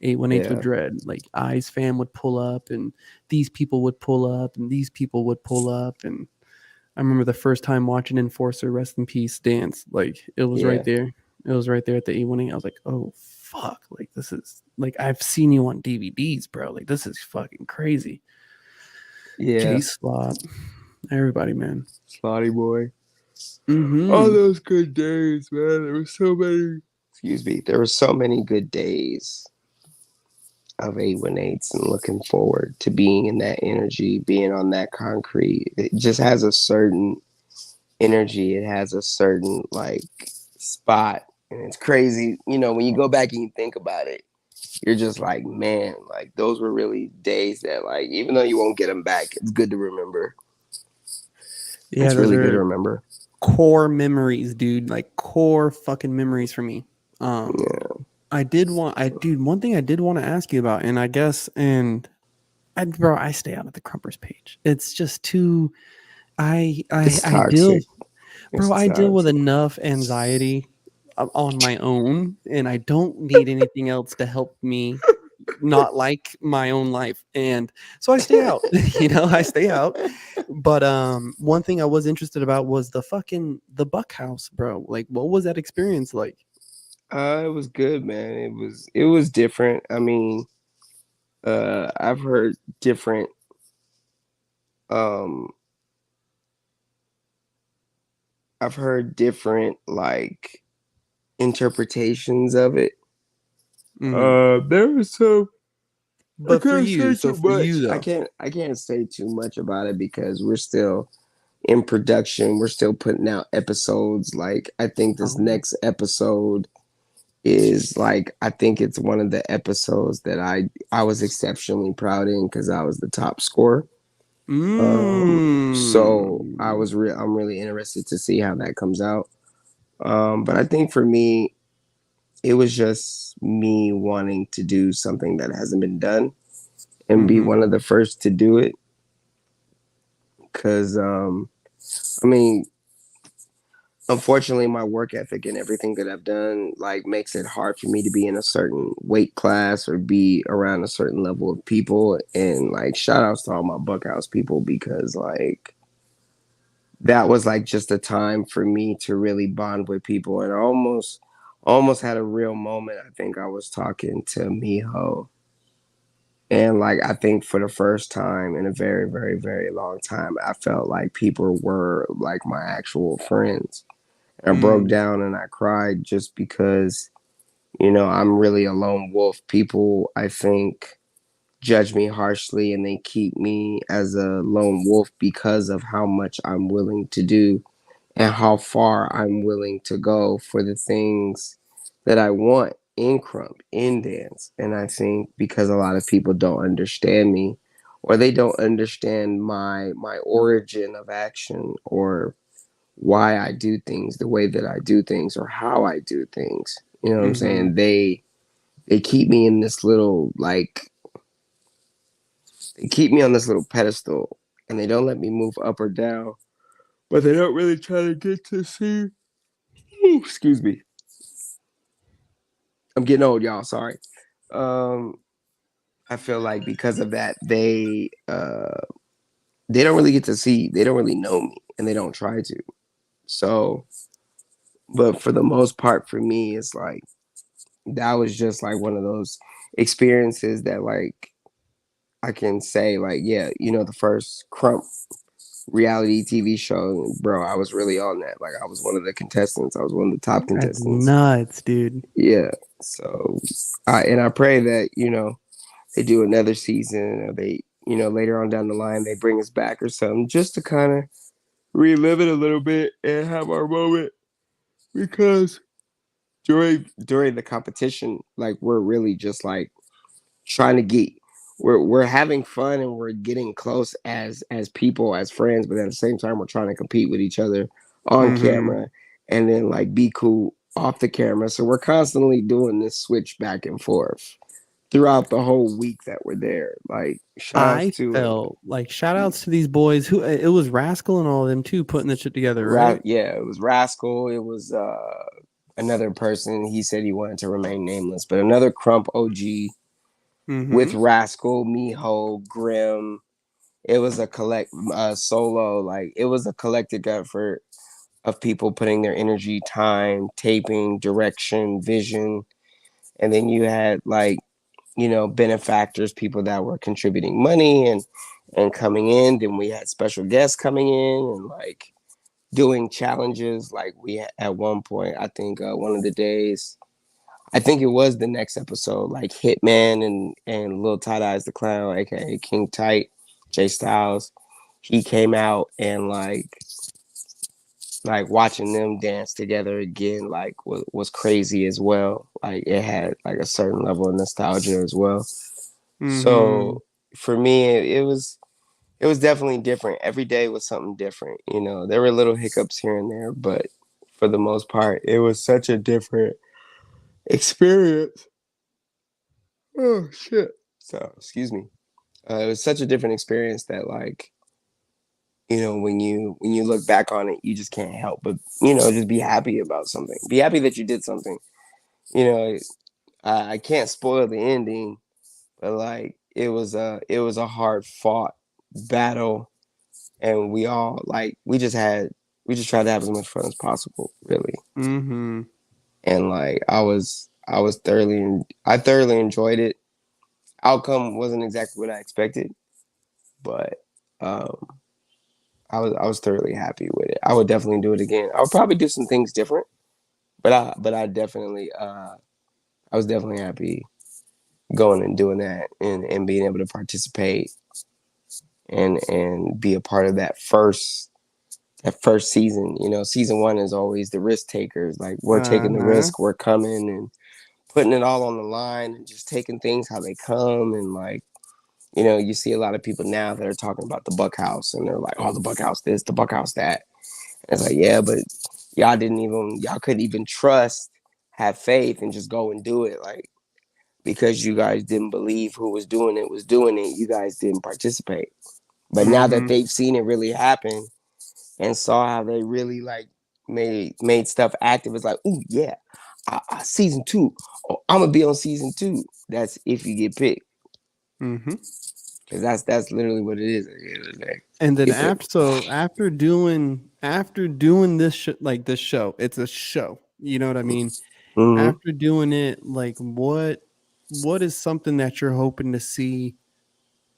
Speaker 1: 818s with
Speaker 2: Yeah,
Speaker 1: dread. Like Eyes fam would pull up and these people would pull up and these people would pull up. And I remember the first time watching Enforcer, rest in peace, dance. Like it was right
Speaker 2: yeah,
Speaker 1: there. It was right there at the 818. I was like, oh fuck. Like this is like I've seen you on DVDs, bro. Like this is fucking crazy.
Speaker 2: yeah.
Speaker 1: J Slot. Everybody, man.
Speaker 2: Slotty boy. All
Speaker 1: Mm-hmm.
Speaker 2: those good days, man. There were so many. Excuse me. There were so many good days of 818s and looking forward to being in that energy, being on that concrete. It just has a certain energy. It has a certain like spot. And it's crazy. You know, when you go back and you think about it, you're just like, man, like those were really days that like, even though you won't get them back, it's good to remember.
Speaker 1: Yeah,
Speaker 2: It's
Speaker 1: those
Speaker 2: really good to
Speaker 1: are
Speaker 2: remember.
Speaker 1: core memories, dude. Like core fucking memories for me.
Speaker 2: Yeah.
Speaker 1: Dude, one thing I did want to ask you about, and I guess, bro, I stay out of the Crumpers page. It's just too,
Speaker 2: It's
Speaker 1: I deal,
Speaker 2: toxic. It's
Speaker 1: bro, I deal with
Speaker 2: toxic.
Speaker 1: enough anxiety on my own, and I don't need anything else to help me not like my own life. And so I stay out, I stay out. But one thing I was interested about was the Buck House, bro. Like, what was that experience like?
Speaker 2: It was good, man. It was different. I mean, I've heard different um I've heard different like interpretations of it.
Speaker 1: Mhm.
Speaker 2: There was some I
Speaker 1: But for
Speaker 2: can't
Speaker 1: you,
Speaker 2: say
Speaker 1: so
Speaker 2: too
Speaker 1: for you
Speaker 2: much. I
Speaker 1: though.
Speaker 2: can't I can't say too much about it because we're still in production. We're still putting out episodes. Like I think this
Speaker 1: Oh.
Speaker 2: next episode is like I think it's one of the episodes that I was exceptionally proud in because I was the top scorer. So
Speaker 1: Mm.
Speaker 2: I'm really interested to see how that comes out. But I think for me, it was just me wanting to do something that hasn't been done and be
Speaker 1: Mhm.
Speaker 2: one of the first to do it. Cause I mean, unfortunately my work ethic and everything that I've done like makes it hard for me to be in a certain weight class or be around a certain level of people. And like shout outs to all my Buckhouse people because like that was like just a time for me to really bond with people. And I almost had a real moment. I think I was talking to Miho. And like I think for the first time in a very, very, very long time, I felt like people were like my actual friends. And I broke
Speaker 1: Mm.
Speaker 2: down and I cried just because, I'm really a lone wolf. People, I think, judge me harshly and they keep me as a lone wolf because of how much I'm willing to do and how far I'm willing to go for the things that I want in Crump, in dance. And I think because a lot of people don't understand me or they don't understand my origin of action or why I do things the way that I do things or how I do things. You know what I'm
Speaker 1: Mhm.
Speaker 2: saying? They keep me in this little like they keep me on this little pedestal and they don't let me move up or down. but they don't really try to get to see. Ooh, excuse me. I'm getting old, y'all. Sorry. Um, I feel like because of that, they don't really get to see. They don't really know me, and they don't try to. So, but for the most part, for me, it's like that was just like one of those experiences that like I can say like, yeah, the first Crump reality TV show, bro, I was really on that. Like I was one of the contestants. I was one of the top
Speaker 1: That's
Speaker 2: contestants.
Speaker 1: nuts, dude.
Speaker 2: Yeah. So I pray that, they do another season or they, later on down the line they bring us back or something just to kind of relive it a little bit and have our moment because during the competition, like we're really just like trying to get we're having fun and we're getting close as people, as friends, but at the same time we're trying to compete with each other on
Speaker 1: Mm-hmm.
Speaker 2: camera and then like be cool off the camera. So we're constantly doing this switch back and forth throughout the whole week that we're there. Like shout outs
Speaker 1: I
Speaker 2: to
Speaker 1: felt like shout outs to these boys who it was Rascal and all of them too putting this shit together, right?
Speaker 2: Yeah, it was Rascal. It was another person. He said he wanted to remain nameless, but another Crump OG with
Speaker 1: Mm-hmm.
Speaker 2: Rascal, Miho, Grim. It was a solo, like it was a collective effort of people putting their energy, time, taping, direction, vision. And then you had like, benefactors, people that were contributing money and coming in. Then we had special guests coming in and like doing challenges. Like we had, at one point, I think one of the days, I think it was the next episode, like Hitman and Lil Tight Eyes the Clown, aka King Tight, Jay Styles. He came out and like watching them dance together again, like was crazy as well. Like it had like a certain level of nostalgia as well.
Speaker 1: Mm-hmm.
Speaker 2: So for me, it was definitely different. Every day was something different. There were little hiccups here and there, but for the most part, it was such a different experience. Oh shit. So excuse me. It was such a different experience that like when you look back on it, you just can't help but just be happy about something. Be happy that you did something. You know, I can't spoil the ending, but like it was a hard fought battle, and we just tried to have as much fun as possible, really.
Speaker 1: Mm-hmm.
Speaker 2: And like I thoroughly enjoyed it. Outcome wasn't exactly what I expected, but um, I was thoroughly happy with it. I would definitely do it again. I would probably do some things different, but I definitely I was definitely happy going and doing that and being able to participate and be a part of that first season. Season one is always the risk takers. Like we're taking the
Speaker 1: Uh-huh.
Speaker 2: risk, we're coming and putting it all on the line and just taking things how they come and like you see a lot of people now that are talking about the Buck House and they're like, oh, the Buck House this, the Buck House that. And it's like, yeah, but y'all couldn't even trust, have faith, and just go and do it. Like because you guys didn't believe who was doing it, you guys didn't participate. But now that
Speaker 1: Mm-hmm.
Speaker 2: they've seen it really happen and saw how they really like made stuff active, it's like, ooh, yeah, season two. Oh, I'm gonna be on season two. That's if you get picked,
Speaker 1: Mm-hmm.
Speaker 2: because that's literally what it is at the end of the day.
Speaker 1: And then
Speaker 2: Get picked.
Speaker 1: after doing this like this show, it's a show. You know what I mean?
Speaker 2: Mm-hmm.
Speaker 1: After doing it, like what is something that you're hoping to see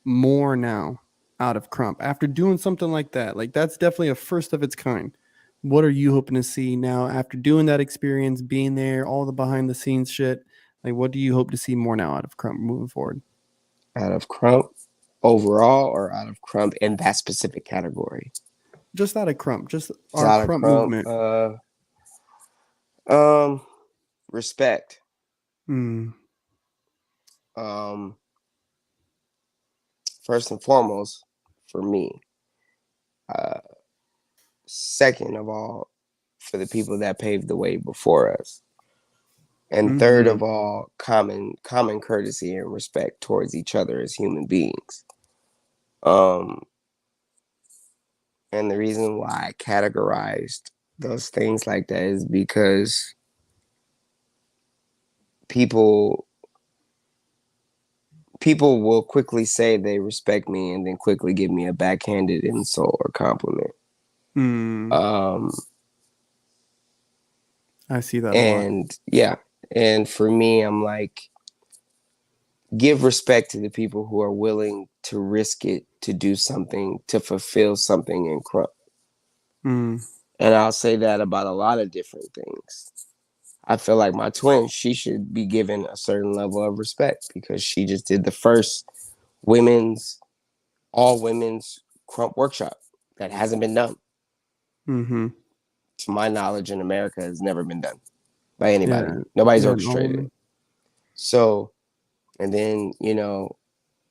Speaker 1: more now out of Crump? After doing something like that, like that's definitely a first of its kind. What are you hoping to see now after doing that experience, being there, all the behind the scenes shit? Like what do you hope to see more now out of Crump moving forward?
Speaker 2: Out of Crump overall, or out of Crump in that specific category?
Speaker 1: Just out of Crump, just
Speaker 2: It's
Speaker 1: our
Speaker 2: out of
Speaker 1: Crump
Speaker 2: Crump.
Speaker 1: movement.
Speaker 2: Um, respect.
Speaker 1: Mm.
Speaker 2: Um, first and foremost, for me. Uh, second of all, for the people that paved the way before us. And third
Speaker 1: Mm-hmm.
Speaker 2: of all, common courtesy and respect towards each other as human beings. Um, And the reason why I categorized those things like that is because people people will quickly say they respect me and then quickly give me a backhanded insult or compliment.
Speaker 1: Mm,
Speaker 2: Um,
Speaker 1: I see that a lot.
Speaker 2: and yeah, and for me, I'm like, give respect to the people who are willing to risk it to do something to fulfill something in Crump.
Speaker 1: Mm,
Speaker 2: And I'll say that about a lot of different things. I feel like my twin, she should be given a certain level of respect because she just did the first women's, all women's Crump workshop that hasn't been done.
Speaker 1: mm-hmm.
Speaker 2: To my knowledge, in America, has never been done by anybody.
Speaker 1: Yeah.
Speaker 2: Nobody's
Speaker 1: Yeah. An all
Speaker 2: orchestrated it.
Speaker 1: woman.
Speaker 2: So, and then,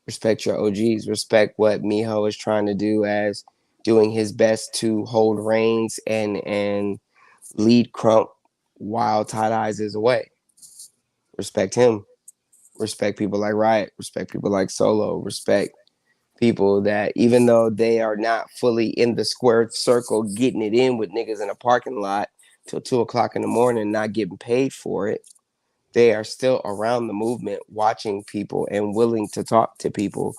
Speaker 2: respect your OGs, respect what Miho is trying to do as doing his best to hold reins and lead Crump while Tight Eyes is away. Respect him. Respect people like Riot. Respect people like Solo. Respect people that even though they are not fully in the square circle getting it in with niggas in a parking lot till 2 o'clock in the morning, not getting paid for it, they are still around the movement, watching people and willing to talk to people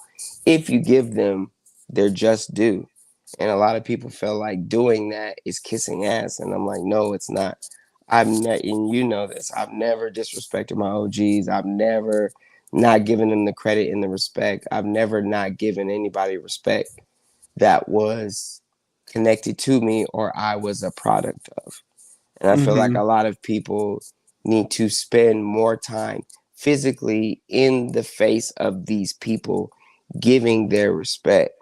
Speaker 2: if you give them their just due. And a lot of people feel like doing that is kissing ass. And I'm like, no, it's not. And you know this, I've never disrespected my OGs. I've never not given them the credit and the respect. I've never not given anybody respect that was connected to me or I was a product of. And I feel like
Speaker 1: Mm-hmm.
Speaker 2: a lot of people need to spend more time physically in the face of these people, giving their respect,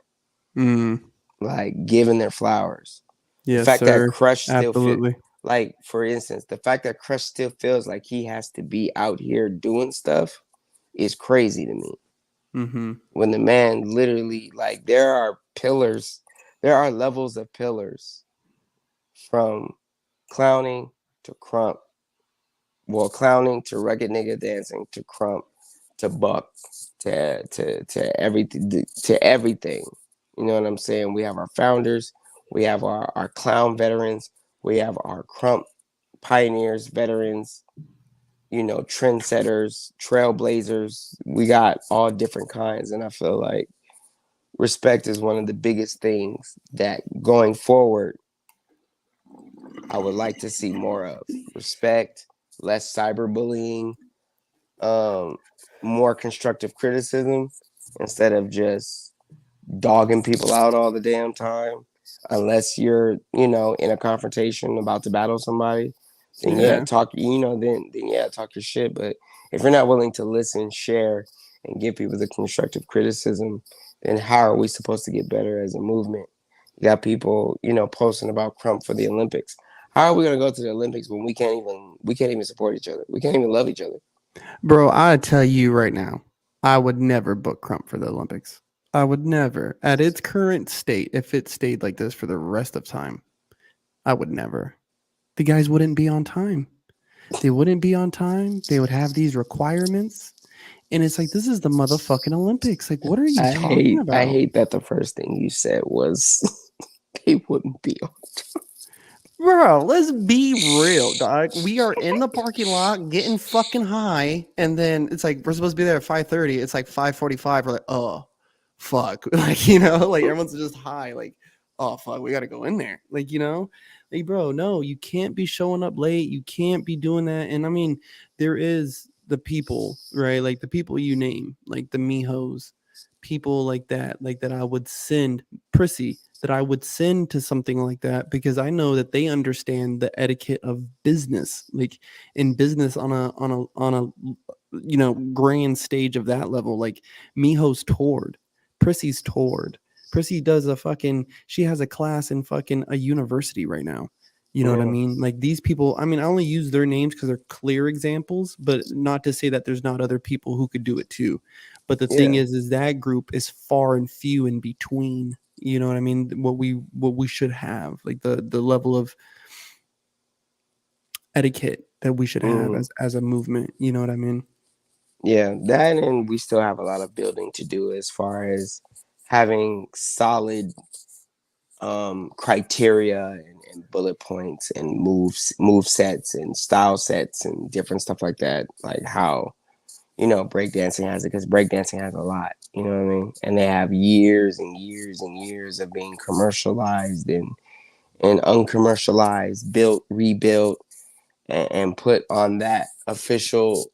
Speaker 1: Mm.
Speaker 2: like giving their flowers. The
Speaker 1: Yes,
Speaker 2: fact that
Speaker 1: sir.
Speaker 2: Crush still feel
Speaker 1: Absolutely.
Speaker 2: like, for instance, the fact that Crush still feels like he has to be out here doing stuff is crazy to me.
Speaker 1: Mm-hmm.
Speaker 2: When the man literally, like, there are pillars, there are levels of pillars from clowning to Crump, well, clowning to rugged nigga dancing to Crump to Buck to everything to everything. You know what I'm saying? We have our founders, we have our clown veterans, we have our Crump pioneers, veterans, trendsetters, trailblazers. We got all different kinds, and I feel like respect is one of the biggest things that going forward I would like to see more of. Respect, less cyberbullying, um, more constructive criticism instead of just dogging people out all the damn time. Unless you're, in a confrontation about to battle somebody, then yeah,
Speaker 1: Yeah.
Speaker 2: talk. Then yeah, talk your shit. But if you're not willing to listen, share, and give people the constructive criticism, then how are we supposed to get better as a movement? You got people, posting about Crump for the Olympics. How are we gonna go to the Olympics when we can't even support each other? We can't even love each other.
Speaker 1: Bro, I tell you right now, I would never book Crump for the Olympics. I would never. At its current state, if it stayed like this for the rest of time, I would never. The guys wouldn't be on time. They wouldn't be on time. They would have these requirements. And it's like, this is the motherfucking Olympics. Like, what are you talking
Speaker 2: I
Speaker 1: about?
Speaker 2: hate that the first thing you said was they wouldn't be on.
Speaker 1: Bro, let's be real, dog. We are in the parking lot getting fucking high, and then it's like we're supposed to be there at 5:30. It's like 5:45. We're like, oh fuck. Like, like everyone's just high, like, oh fuck, we gotta go in there. Like, bro, no, you can't be showing up late. You can't be doing that. And I mean, there is the people, right? Like the people you name, like the Mihos, people like that I would send Prissy that I would send to something like that because I know that they understand the etiquette of business, like in business on a grand stage of that level. Like Miho's toured, Prissy's toured. Prissy does she has a class in fucking a university right now. You know what I
Speaker 2: Yeah,
Speaker 1: mean? Like these people, I mean, I only use their names because they're clear examples, but not to say that there's not other people who could do it too. But the thing
Speaker 2: yeah.
Speaker 1: is that group is far and few in between. You know what I mean? What we should have, like the level of etiquette that we should have
Speaker 2: Mm,
Speaker 1: as a movement. You know what I mean?
Speaker 2: yeah, that and we still have a lot of building to do as far as having solid criteria and bullet points and move sets and style sets and different stuff like that. Like how, breakdancing has it, because breakdancing has a lot, you know what I mean? And they have years and years and years of being commercialized and uncommercialized, built, rebuilt, and put on that official,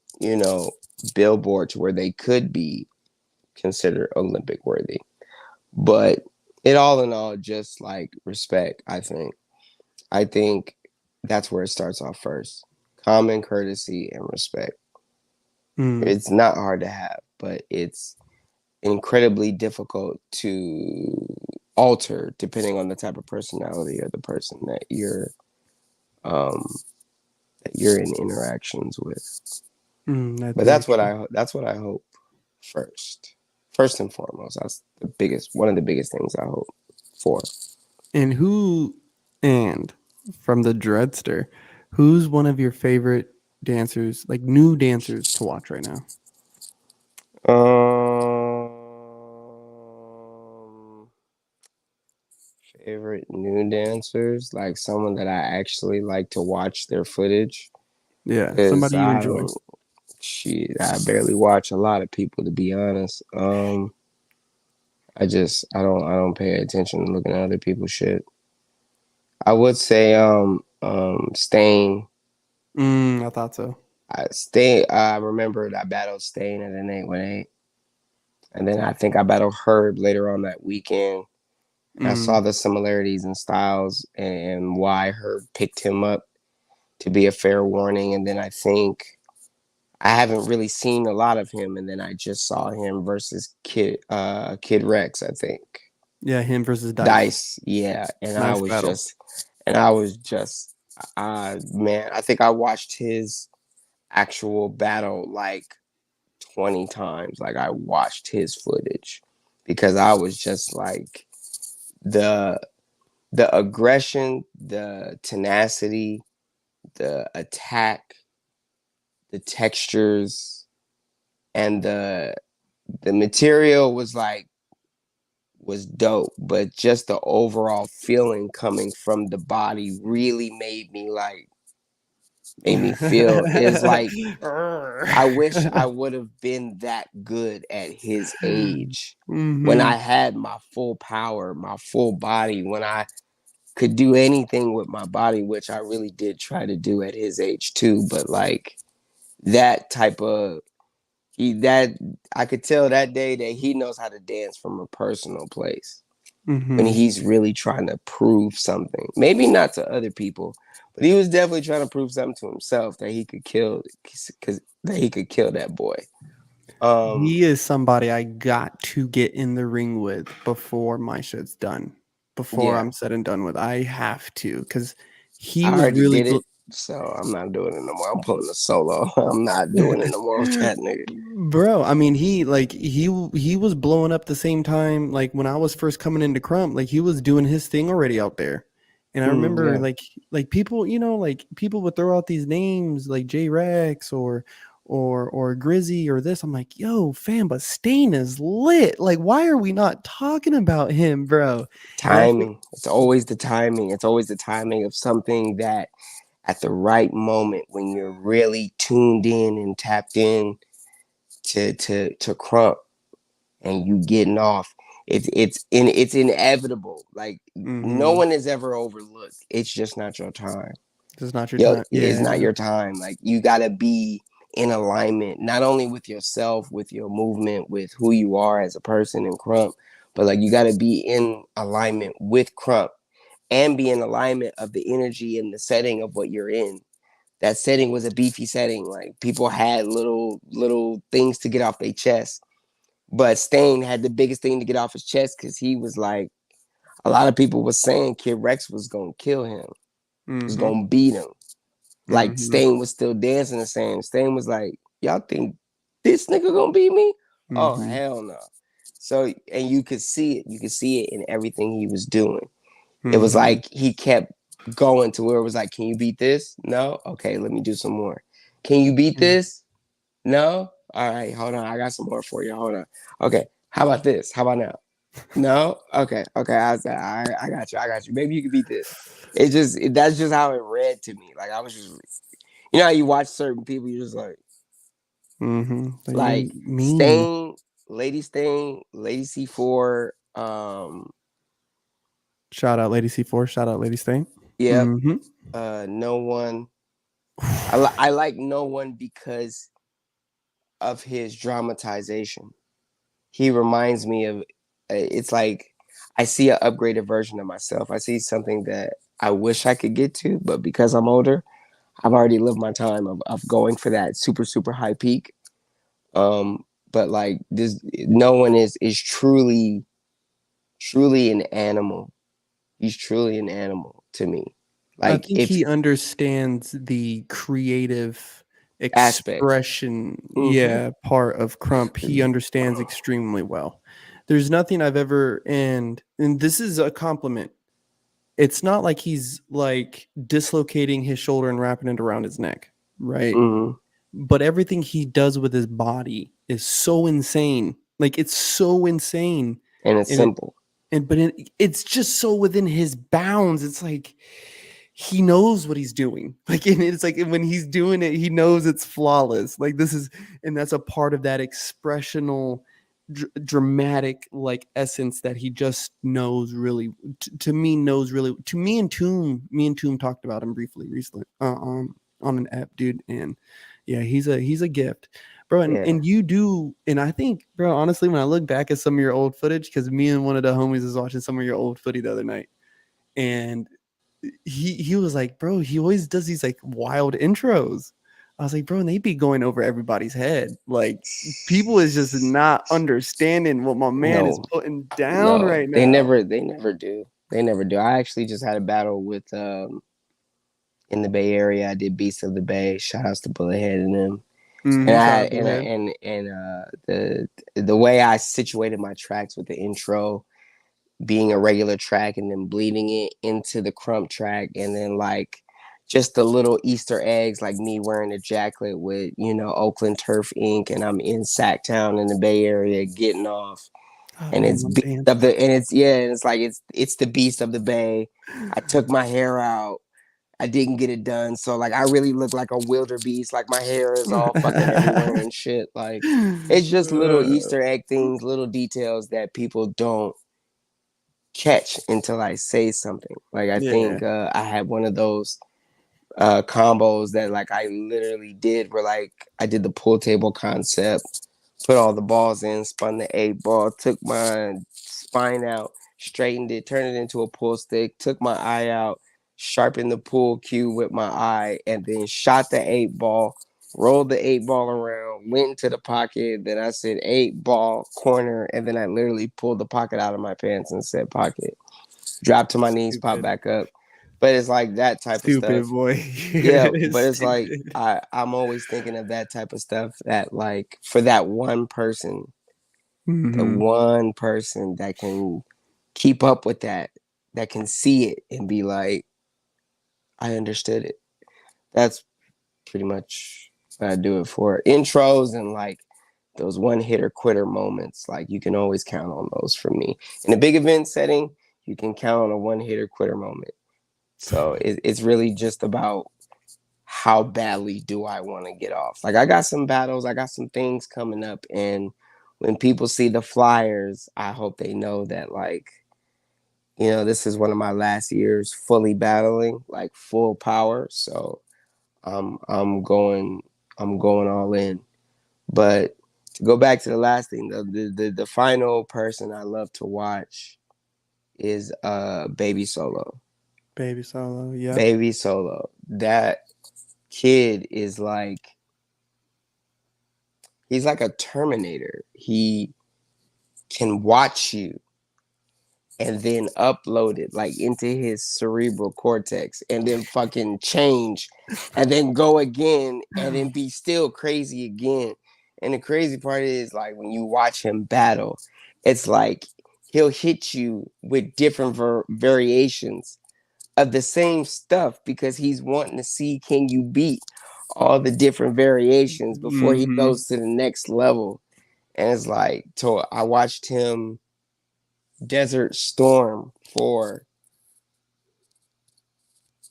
Speaker 2: billboard to where they could be considered Olympic worthy. But it all in all, just like respect, I think. I think that's where it starts off first. Common courtesy and respect.
Speaker 1: Mm.
Speaker 2: It's not hard to have, but it's incredibly difficult to alter depending on the type of personality or the person um that you're in interactions with.
Speaker 1: That's
Speaker 2: But
Speaker 1: very
Speaker 2: that's what I hope first. First and foremost, that's one of the biggest things I hope for.
Speaker 1: And and from the Dreadster, who's one of your favorite dancers, like new dancers to watch right now?
Speaker 2: Um, Favorite new dancers, like someone that I actually like to watch their footage,
Speaker 1: Yeah,
Speaker 2: because
Speaker 1: somebody you
Speaker 2: I
Speaker 1: enjoy.
Speaker 2: don't, shit, I barely watch a lot of people, to be honest. I don't pay attention to looking at other people's shit. I would say Stain.
Speaker 1: I thought so.
Speaker 2: I remembered I battled Stain at an 818. And then I think I battled Herb later on that weekend. And I saw
Speaker 1: Mm,
Speaker 2: the similarities in styles and why Herb picked him up to be a fair warning. And then I think I haven't really seen a lot of him. And then I just saw him versus Kid Rex, I think.
Speaker 1: yeah, him versus Dice.
Speaker 2: Dice, yeah.
Speaker 1: Nice battle.
Speaker 2: And I was just, man, I think I watched his actual battle like 20 times. Like I watched his footage because I was just like the aggression, the tenacity, the attack, the textures, and the material was dope, but just the overall feeling coming from the body really made me feel is like I wish I would have been that good at his age when
Speaker 1: Mm-hmm.
Speaker 2: I had my full power, my full body, when I could do anything with my body, which I really did try to do at his age too. But like that type of that I could tell that day that he knows how to dance from a personal place when
Speaker 1: Mm-hmm.
Speaker 2: he's really trying to prove something. Maybe not to other people, but he was definitely trying to prove something to himself that he could kill because that he could kill that boy.
Speaker 1: He is somebody I got to get in the ring with before my shit's done. Before
Speaker 2: Yeah,
Speaker 1: I'm said and done with, I have to because he
Speaker 2: I
Speaker 1: was
Speaker 2: already
Speaker 1: really
Speaker 2: did it, so I'm not doing it no more. I'm pulling a solo. I'm not doing it no more with that nigga.
Speaker 1: Bro, I mean, he was blowing up the same time like when I was first coming into Crump, like he was doing his thing already out there. And I remember
Speaker 2: Yeah,
Speaker 1: like people, like people would throw out these names like J Rex or Grizzy or this. I'm like, yo, fam, but Stain is lit. Like, why are we not talking about him, bro? And I think
Speaker 2: timing. It's always the timing. It's always the timing of something that at the right moment when you're really tuned in and tapped in to Crump and you getting off. It's inevitable. Like no
Speaker 1: mm-hmm,
Speaker 2: one is ever overlooked. It's just not your time.
Speaker 1: this is not your
Speaker 2: Yo,
Speaker 1: time.
Speaker 2: it's not
Speaker 1: Yeah.
Speaker 2: your time. Like you gotta be in alignment, not only with yourself, with your movement, with who you are as a person in Crump, but like you gotta be in alignment with Crump and be in alignment of the energy and the setting of what you're in. That setting was a beefy setting. Like people had little things to get off their chest. But Stain had the biggest thing to get off his chest because he was like, a lot of people were saying Kid Rex was gonna kill him, was
Speaker 1: Mm-hmm.
Speaker 2: gonna beat him. Like
Speaker 1: Mm-hmm.
Speaker 2: Stain was still dancing the same. Stain was like, y'all think this nigga gonna beat me? Oh
Speaker 1: Mm-hmm.
Speaker 2: hell no. So and you could see it. You could see it in everything he was doing. It was
Speaker 1: Mm-hmm.
Speaker 2: like he kept going to where it was like, can you beat this? No? Okay, let me do some more. Can you beat this? No? All right, hold on. I got some more for you. Hold on. Okay, how about this? How about now? No, okay, okay. I got you. I got you. Maybe you could beat this. That's just how it read to me. Like I was just, you know, how you watch certain people, you just
Speaker 1: Mm-hmm. Like you're
Speaker 2: like
Speaker 1: mean.
Speaker 2: Stain, Lady C4.
Speaker 1: Shout out Lady C4. Shout out Lady Stain.
Speaker 2: Yep.
Speaker 1: Mm-hmm.
Speaker 2: No one. I like No One because of his dramatization. He reminds me of. It's like I see an upgraded version of myself. I see something that I wish I could get to, but because I'm older, I've already lived my time of going for that super super high peak. But like this, No One is truly an animal. He's truly an animal to me.
Speaker 1: I
Speaker 2: Like
Speaker 1: think
Speaker 2: if
Speaker 1: he understands the creative
Speaker 2: aspect.
Speaker 1: expression,
Speaker 2: Mm-hmm.
Speaker 1: yeah, part of Crump. He understands extremely well. There's nothing I've ever, and this is a compliment. It's not like he's like dislocating his shoulder and wrapping it around his neck, right?
Speaker 2: Mm-hmm.
Speaker 1: But everything he does with his body is so insane. Like it's so insane,
Speaker 2: And it's
Speaker 1: and it
Speaker 2: simple.
Speaker 1: and but it's just so within his bounds. It's like he knows what he's doing. Like and it's like when he's doing it, he knows it's flawless. Like this is, and that's a part of that expressional, dramatic like essence that he just knows really. To me, knows really. To me and Tomb talked about him briefly recently on an app, dude, and yeah, he's a gift, bro.
Speaker 2: Yeah.
Speaker 1: And you do, and I think, bro, honestly, when I look back at some of your old footage, because me and one of the homies was watching some of your old footage the other night, and he was like, bro, he always does these like wild intros. I was like, bro, and they be going over everybody's head. Like people is just not understanding what my man is
Speaker 2: No,
Speaker 1: putting down
Speaker 2: no.
Speaker 1: right now.
Speaker 2: They never do. They never do. I actually just had a battle with in the Bay Area. I did Beast of the Bay. Shout outs to Bullethead and them. And
Speaker 1: Mm-hmm, shout out to Head.
Speaker 2: the way I situated my tracks with the intro being a regular track and then bleeding it into the Crump track, and then like just the little Easter eggs, like me wearing a jacket with, you know, Oakland Turf Inc. and I'm in Sacktown in the Bay Area getting off,
Speaker 1: Oh
Speaker 2: and
Speaker 1: man,
Speaker 2: it's
Speaker 1: my
Speaker 2: beast
Speaker 1: pants.
Speaker 2: of the and it's yeah, and it's like it's the Beast of the Bay. I took my hair out. I didn't get it done, so like I really look like a wildebeest. Like my hair is all fucking everywhere and shit. Like it's just little Easter egg things, little details that people don't catch until I say something. Like I
Speaker 1: Yeah.
Speaker 2: think I had one of those combos that like I literally did where like I did the pool table concept, put all the balls in, spun the 8 ball, took my spine out, straightened it, turned it into a pool stick, took my eye out, sharpened the pool cue with my eye, and then shot the 8 ball, rolled the 8 ball around, went into the pocket. Then I said 8 ball corner, and then I literally pulled the pocket out of my pants and said pocket. Dropped to my knees, pop
Speaker 1: Stupid.
Speaker 2: back up. But it's like that type of
Speaker 1: Stupid
Speaker 2: stuff.
Speaker 1: boy.
Speaker 2: Yeah,
Speaker 1: You're
Speaker 2: but it's like
Speaker 1: stupid.
Speaker 2: I'm always thinking of that type of stuff that like for that one person, the
Speaker 1: Mm-hmm.
Speaker 2: one person that can keep up with that, that can see it and be like, I understood it. That's pretty much what I do it for. Intros and like those one hitter quitter moments, like you can always count on those for me. In a big event setting, you can count on a one hitter quitter moment. So it's really just about how badly do I want to get off. Like I got some battles, I got some things coming up, and when people see the flyers, I hope they know that like, you know, this is one of my last years fully battling, like full power. So I'm going all in. But to go back to the last thing, the final person I love to watch is Baby Solo.
Speaker 1: Baby Solo. Yep.
Speaker 2: Baby Solo. That kid is like he's like a Terminator. He can watch you and then upload it like into his cerebral cortex and then fucking change and then go again and then be still crazy again. And the crazy part is like when you watch him battle, it's like he'll hit you with different variations of the same stuff because he's wanting to see can you beat all the different variations before he
Speaker 1: Mm-hmm.
Speaker 2: goes to the next level. And it's like, so I watched him Desert Storm for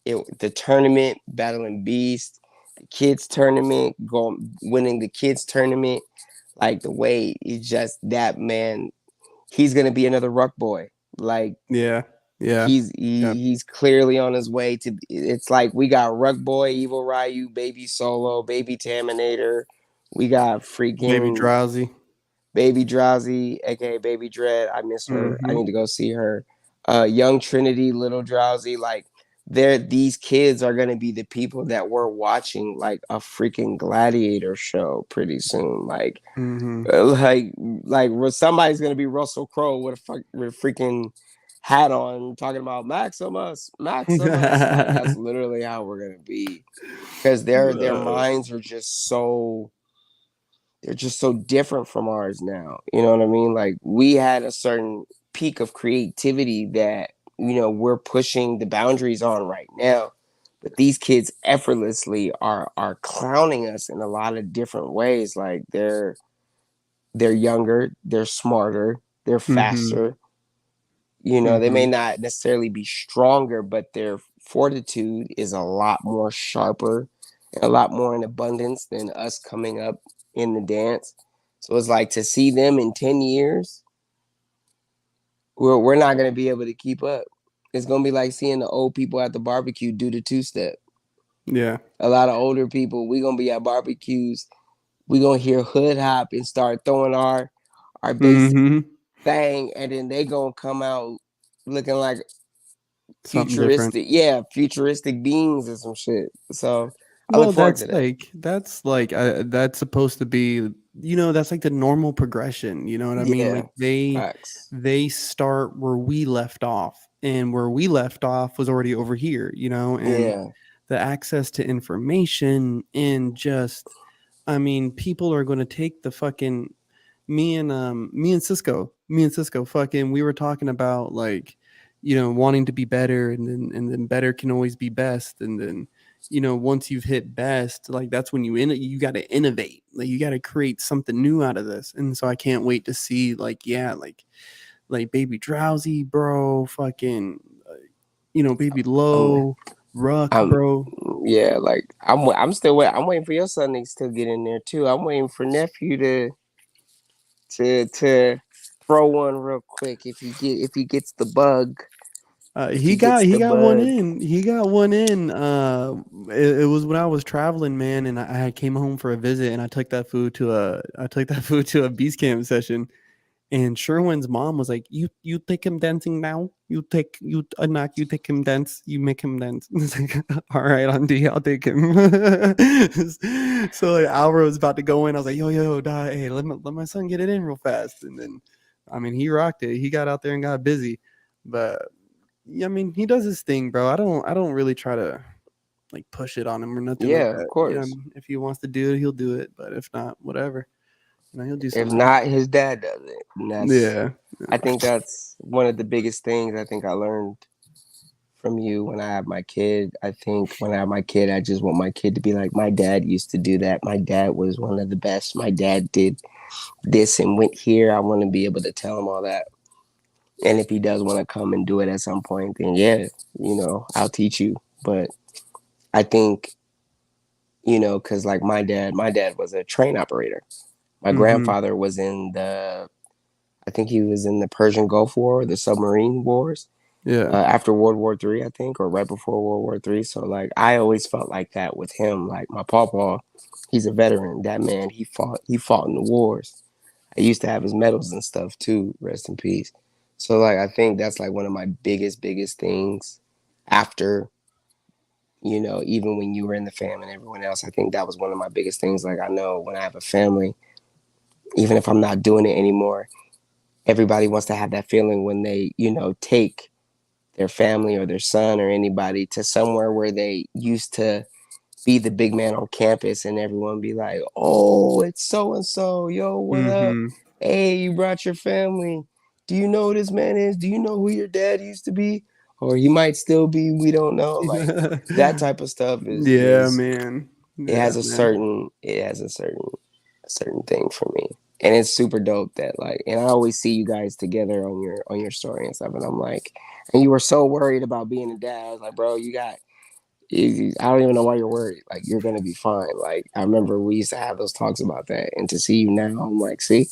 Speaker 2: the tournament, battling Beast, the kids tournament, going winning the kids tournament. Like the way he's just that man, he's gonna be another Ruck boy. Like
Speaker 1: Yeah. Yeah.
Speaker 2: he's
Speaker 1: Yep.
Speaker 2: he's clearly on his way to. It's like we got Ruck boy, Evil Ryu, Baby Solo, Baby Taminator. We got
Speaker 1: Baby
Speaker 2: freaking
Speaker 1: Drowsy.
Speaker 2: Baby Drowsy, aka Baby Dread. I miss her. I
Speaker 1: Mm-hmm.
Speaker 2: need to go see her. Young Trinity, Little Drowsy. Like these kids are gonna be the people that we're watching like a freaking gladiator show pretty soon.
Speaker 1: Mm-hmm.
Speaker 2: Like somebody's gonna be Russell Crowe with a freaking hat on talking about Maximus, Maximus. Like that's literally how we're gonna be. Because their minds are just so they're just so different from ours now. You know what I mean? Like we had a certain peak of creativity that, we're pushing the boundaries on right now. But these kids effortlessly are clowning us in a lot of different ways. Like they're younger, they're smarter, they're
Speaker 1: Mm-hmm.
Speaker 2: faster. They may
Speaker 1: Mm-hmm.
Speaker 2: not necessarily be stronger, but their fortitude is a lot more sharper and a lot more in abundance than us coming up in the dance. So it's like to see them in 10 years, we're not going to be able to keep up. It's going to be like seeing the old people at the barbecue do the two step.
Speaker 1: Yeah.
Speaker 2: A lot of older people, we're going to be at barbecues. We're going to hear hood hop and start throwing our basic
Speaker 1: Mm-hmm.
Speaker 2: thing. And then they going to come out looking like
Speaker 1: Something different.
Speaker 2: futuristic beings or some shit. So I look
Speaker 1: Well,
Speaker 2: forward to that.
Speaker 1: that's supposed to be, that's like the normal progression. You know what I mean?
Speaker 2: Yeah,
Speaker 1: Like they
Speaker 2: facts.
Speaker 1: they start where we left off, and where we left off was already over here. And
Speaker 2: Yeah.
Speaker 1: the access to information and just, I mean, people are going to take the fucking me and Cisco fucking we were talking about, like, wanting to be better, and then better can always be best, and then once you've hit best, like that's when you got to innovate, like you got to create something new out of this. And so I can't wait to see, like, yeah, like Baby Drowsy, bro, fucking Baby
Speaker 2: I'm
Speaker 1: Low, Ruck,
Speaker 2: I'm
Speaker 1: bro.
Speaker 2: yeah, like I'm still waiting. I'm waiting for your son to still get in there too. I'm waiting for nephew to throw one real quick if he gets the bug. If
Speaker 1: He
Speaker 2: he
Speaker 1: got
Speaker 2: gets
Speaker 1: he
Speaker 2: the
Speaker 1: got one
Speaker 2: bug.
Speaker 1: in. He got one in. It was when I was traveling, man, and I came home for a visit, and I took that food to a beast camp session. And Sherwin's mom was like, "You take him dancing now. You take him dance. You make him dance." It's like, "All right, Auntie, I'll take him." So like Alvaro was about to go in. I was like, "Yo, die, hey, let my son get it in real fast." And then, I mean, he rocked it. He got out there and got busy, but yeah, I mean, he does his thing, bro. I don't really try to like push it on him or nothing like
Speaker 2: Yeah, of
Speaker 1: that.
Speaker 2: course.
Speaker 1: If he wants to do it, he'll do it. But if not, whatever. He'll do
Speaker 2: If
Speaker 1: something else.
Speaker 2: not, his dad does it. And
Speaker 1: Yeah.
Speaker 2: I think that's one of the biggest things I think I learned from you when I have my kid. I think when I have my kid, I just want my kid to be like, my dad used to do that. My dad was one of the best. My dad did this and went here. I want to be able to tell him all that. And if he does want to come and do it at some point, then yeah, I'll teach you. But I think, because like my dad was a train operator. My
Speaker 1: Mm-hmm.
Speaker 2: grandfather was I think he was in the Persian Gulf War, the submarine wars,
Speaker 1: Yeah.
Speaker 2: after World War III, I think, or right before World War III. So like, I always felt like that with him. Like my papa, he's a veteran. That man, he fought in the wars. I used to have his medals and stuff too. Rest in peace. So like, I think that's like one of my biggest things. After, even when you were in the fam and everyone else, I think that was one of my biggest things. Like I know when I have a family, even if I'm not doing it anymore, everybody wants to have that feeling when they, take their family or their son or anybody to somewhere where they used to be the big man on campus and everyone be like, oh, it's so and so. Yo, what up?
Speaker 1: Mm-hmm.
Speaker 2: Hey, you brought your family. Do you know who this man is? Do you know who your dad used to be? Or he might still be, we don't know. Like that type of stuff
Speaker 1: Yeah,
Speaker 2: is
Speaker 1: man.
Speaker 2: it
Speaker 1: Yeah,
Speaker 2: has a
Speaker 1: man.
Speaker 2: certain it has a certain thing for me. And it's super dope that like, and I always see you guys together on your story and stuff, and I'm like, and you were so worried about being a dad. I was like, bro, I don't even know why you're worried. Like, you're gonna be fine. Like, I remember we used to have those talks about that, and to see you now, I'm like, see,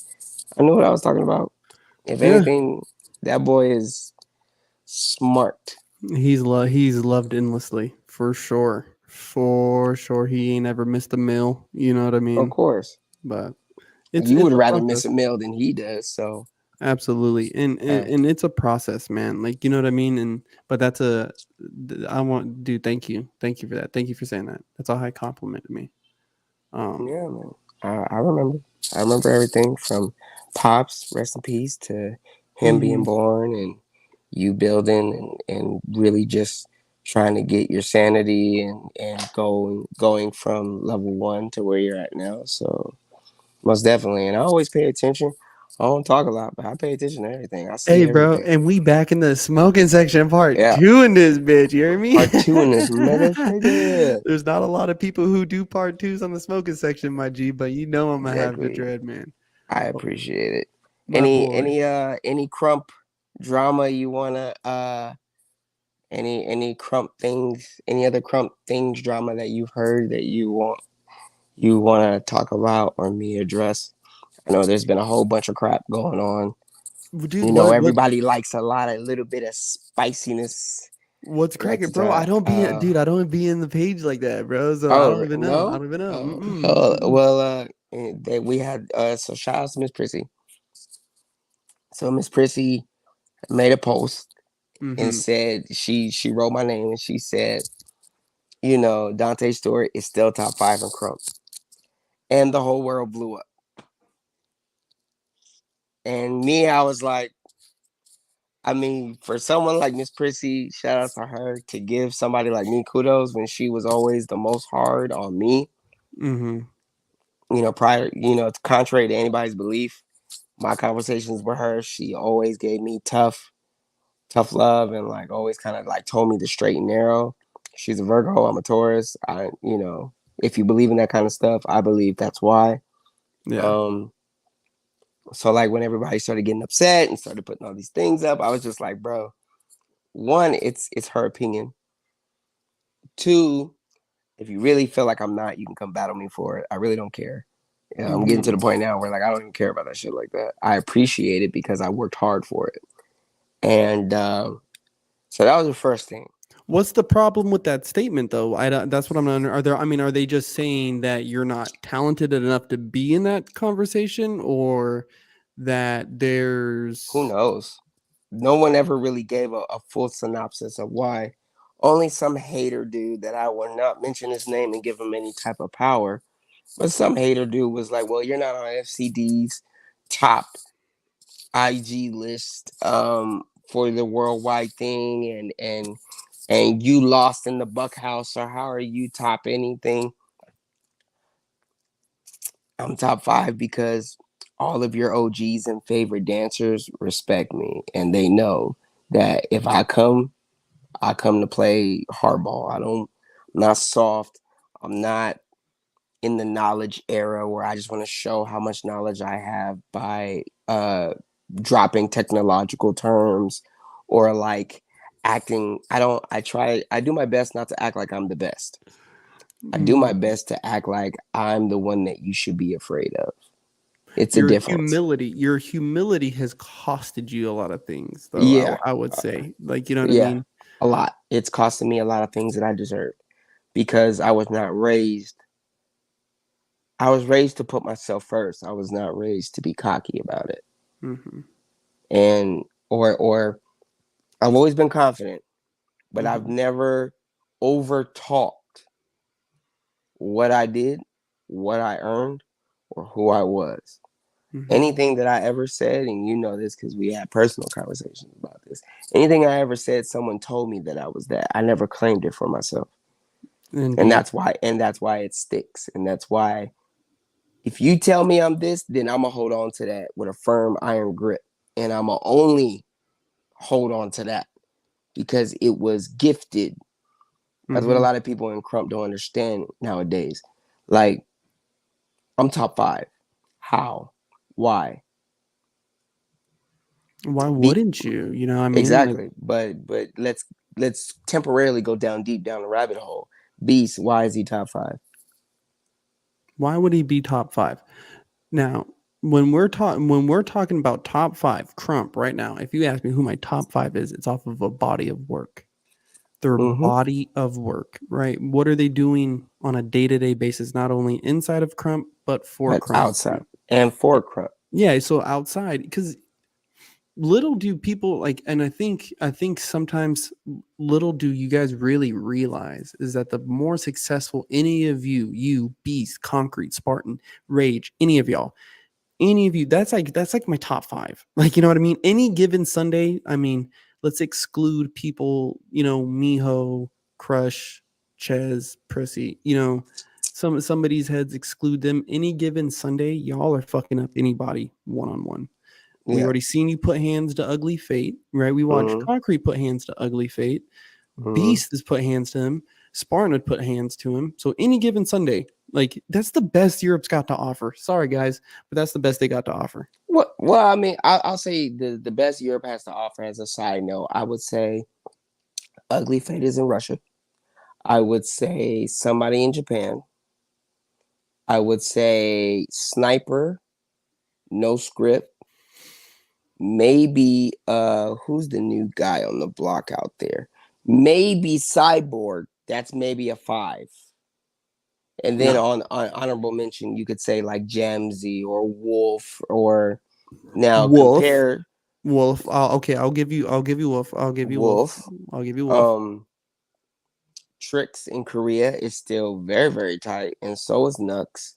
Speaker 2: I knew what I was talking about. If
Speaker 1: Yeah,
Speaker 2: anything, that boy is smart.
Speaker 1: he's loved endlessly for sure. For sure, he ain't ever missed a meal. You know what I
Speaker 2: Of
Speaker 1: mean?
Speaker 2: course,
Speaker 1: But
Speaker 2: you
Speaker 1: it's
Speaker 2: would
Speaker 1: a
Speaker 2: rather miss
Speaker 1: process.
Speaker 2: a meal than he does. So,
Speaker 1: Absolutely,
Speaker 2: hey,
Speaker 1: and it's a process, man. Like you know what I mean. And but that's a I want, dude. Thank you for that. Thank you for saying that. That's a high compliment to me. Um,
Speaker 2: yeah, man. I remember. I remember everything from Pops, rest in peace, to him being
Speaker 1: mhm.
Speaker 2: born and you building and really just trying to get your sanity and going from level one to where you're at now. So most definitely. And I always pay attention. I don't talk a lot, but I pay attention to everything. I see
Speaker 1: Hey, bro,
Speaker 2: everything.
Speaker 1: and we back in the smoking section, part
Speaker 2: Yeah.
Speaker 1: two in this bitch. You hear me?
Speaker 2: Part two in this motherfucker.
Speaker 1: There's not a lot of people who do part twos on the smoking section, my G. But you know I'm gonna have the
Speaker 2: Exactly.
Speaker 1: dread, man.
Speaker 2: I
Speaker 1: Oh,
Speaker 2: appreciate it.
Speaker 1: my boy.
Speaker 2: Any crump drama you wanna any crump things, any other crump things drama that you've heard that you wanna talk about or me address? I know there's been a whole bunch of crap going on.
Speaker 1: Dude,
Speaker 2: You know,
Speaker 1: what
Speaker 2: everybody likes a lot of little bit of spiciness.
Speaker 1: what's
Speaker 2: They like
Speaker 1: cracking,
Speaker 2: to
Speaker 1: bro? I
Speaker 2: talk.
Speaker 1: don't be dude. I don't be in the page like that, bro. So I don't
Speaker 2: Oh
Speaker 1: even know. I
Speaker 2: no.
Speaker 1: don't even know.
Speaker 2: Oh,
Speaker 1: Mm-mm,
Speaker 2: oh
Speaker 1: mm-mm.
Speaker 2: well. They, we had so shout out to Miss Prissy. So Miss Prissy made a post and
Speaker 1: Mm-hmm.
Speaker 2: said she wrote my name and she said, you know, Dante's story is still top five in crump, and the whole world blew up. And me, I was like, I mean, for someone like Miss Prissy, shout out to her to give somebody like me kudos when she was always the most hard on me.
Speaker 1: Mm-hmm.
Speaker 2: You know, prior, you know, contrary to anybody's belief, my conversations with her, she always gave me tough love and like always kind of like told me the straight and narrow. She's a Virgo, I'm a Taurus. You know, if you believe in that kind of stuff, I believe that's why.
Speaker 1: Yeah.
Speaker 2: Um, so like when everybody started getting upset and started putting all these things up, I was just like, bro, one, it's her opinion. Two, if you really feel like I'm not, you can come battle me for it. I really don't care. You know, I'm getting to
Speaker 1: Mm-hmm.
Speaker 2: the point now where like I don't even care about that shit like that. I appreciate it because I worked hard for it. And so that was the first thing.
Speaker 1: What's the problem with that statement, though? I don't, that's what I'm not. Are there? I mean, are they just saying that you're not talented enough to be in that conversation, or that
Speaker 2: Who
Speaker 1: there's?
Speaker 2: knows? No one ever really gave a full synopsis of why. Only some hater dude that I will not mention his name and give him any type of power. But some hater dude was like, well, you're not on FCD's top IG list for the worldwide thing and you lost in the Buck House, so how are you top anything? I'm top five because all of your OGs and favorite dancers respect me and they know that if I come to play hardball. I'm not soft. I'm not in the knowledge era where I just want to show how much knowledge I have by dropping technological terms or like acting. I do my best not to act like I'm the best. I do my
Speaker 1: Mm,
Speaker 2: best to act like I'm the one that you should be afraid of. It's a difference.
Speaker 1: your humility has costed you a lot of things, though.
Speaker 2: Yeah.
Speaker 1: I would say, like, you know what I
Speaker 2: Yeah.
Speaker 1: mean?
Speaker 2: A lot. It's costing me a lot of things that I deserve because I was raised to put myself first. I was not raised to be cocky about it.
Speaker 1: Mm-hmm.
Speaker 2: And or I've always been confident, but I've
Speaker 1: Mm-hmm.
Speaker 2: never over talked what I did, what I earned, or who I was.
Speaker 1: Mm-hmm.
Speaker 2: Anything that I ever said, and you know this because we had personal conversations about this. Anything I ever said, someone told me that I was that. I never claimed it for myself,
Speaker 1: Indeed.
Speaker 2: and that's why it sticks, and that's why if you tell me I'm this, then I'm gonna hold on to that with a firm iron grip, and I'm gonna only hold on to that because it was gifted. That's what a
Speaker 1: Mm-hmm.
Speaker 2: lot of people in Crump don't understand nowadays. Like I'm top five. How? Why?
Speaker 1: Why
Speaker 2: Be
Speaker 1: wouldn't you? You know what I mean? Like,
Speaker 2: exactly. But let's temporarily go down deep down the rabbit hole. Beast, why is he top 5?
Speaker 1: why would he be top 5? Now, when we're talking about top 5, Crump right now, if you ask me who my top 5 is, it's off of a body of work. Their
Speaker 2: Mm-hmm.
Speaker 1: body of work, right? What are they doing on a day-to-day basis, not only inside of Crump, but for
Speaker 2: But
Speaker 1: Crump
Speaker 2: outside
Speaker 1: too?
Speaker 2: and for Crump.
Speaker 1: Yeah, so outside, because little do people like, and I think sometimes little do you guys really realize is that the more successful any of you, Beast, Concrete, Spartan, Rage, any of you, that's like my top 5. Like, you know what I mean? Any given Sunday, I mean, let's exclude people, Miho, Crush, Ches, Prissy, somebody's heads, exclude them. Any given Sunday, y'all are fucking up anybody one-on-one. We
Speaker 2: Yeah.
Speaker 1: already seen you put hands to Ugly Fate, right? We watched
Speaker 2: Mm-hmm.
Speaker 1: Concrete put hands to Ugly Fate.
Speaker 2: Mm-hmm.
Speaker 1: Beast has put hands to him. Spartan would put hands to him. So any given Sunday, like that's the best Europe's got to offer. Sorry guys, but that's the best they got to offer.
Speaker 2: Well, I mean, I'll say the best Europe has to offer as a side note. I would say Ugly Fate is in Russia. I would say somebody in Japan. I would say Sniper, No Script. Maybe who's the new guy on the block out there? Maybe Cyborg. That's maybe a 5. And then
Speaker 1: No.
Speaker 2: on honorable mention, you could say like Jamsey or Wolf or now
Speaker 1: Wolf.
Speaker 2: compare
Speaker 1: Wolf. Okay, I'll give you Wolf. I'll give you Wolf.
Speaker 2: Wolf.
Speaker 1: I'll give you Wolf.
Speaker 2: Tricks in Korea is still very, very tight, and so is Nux.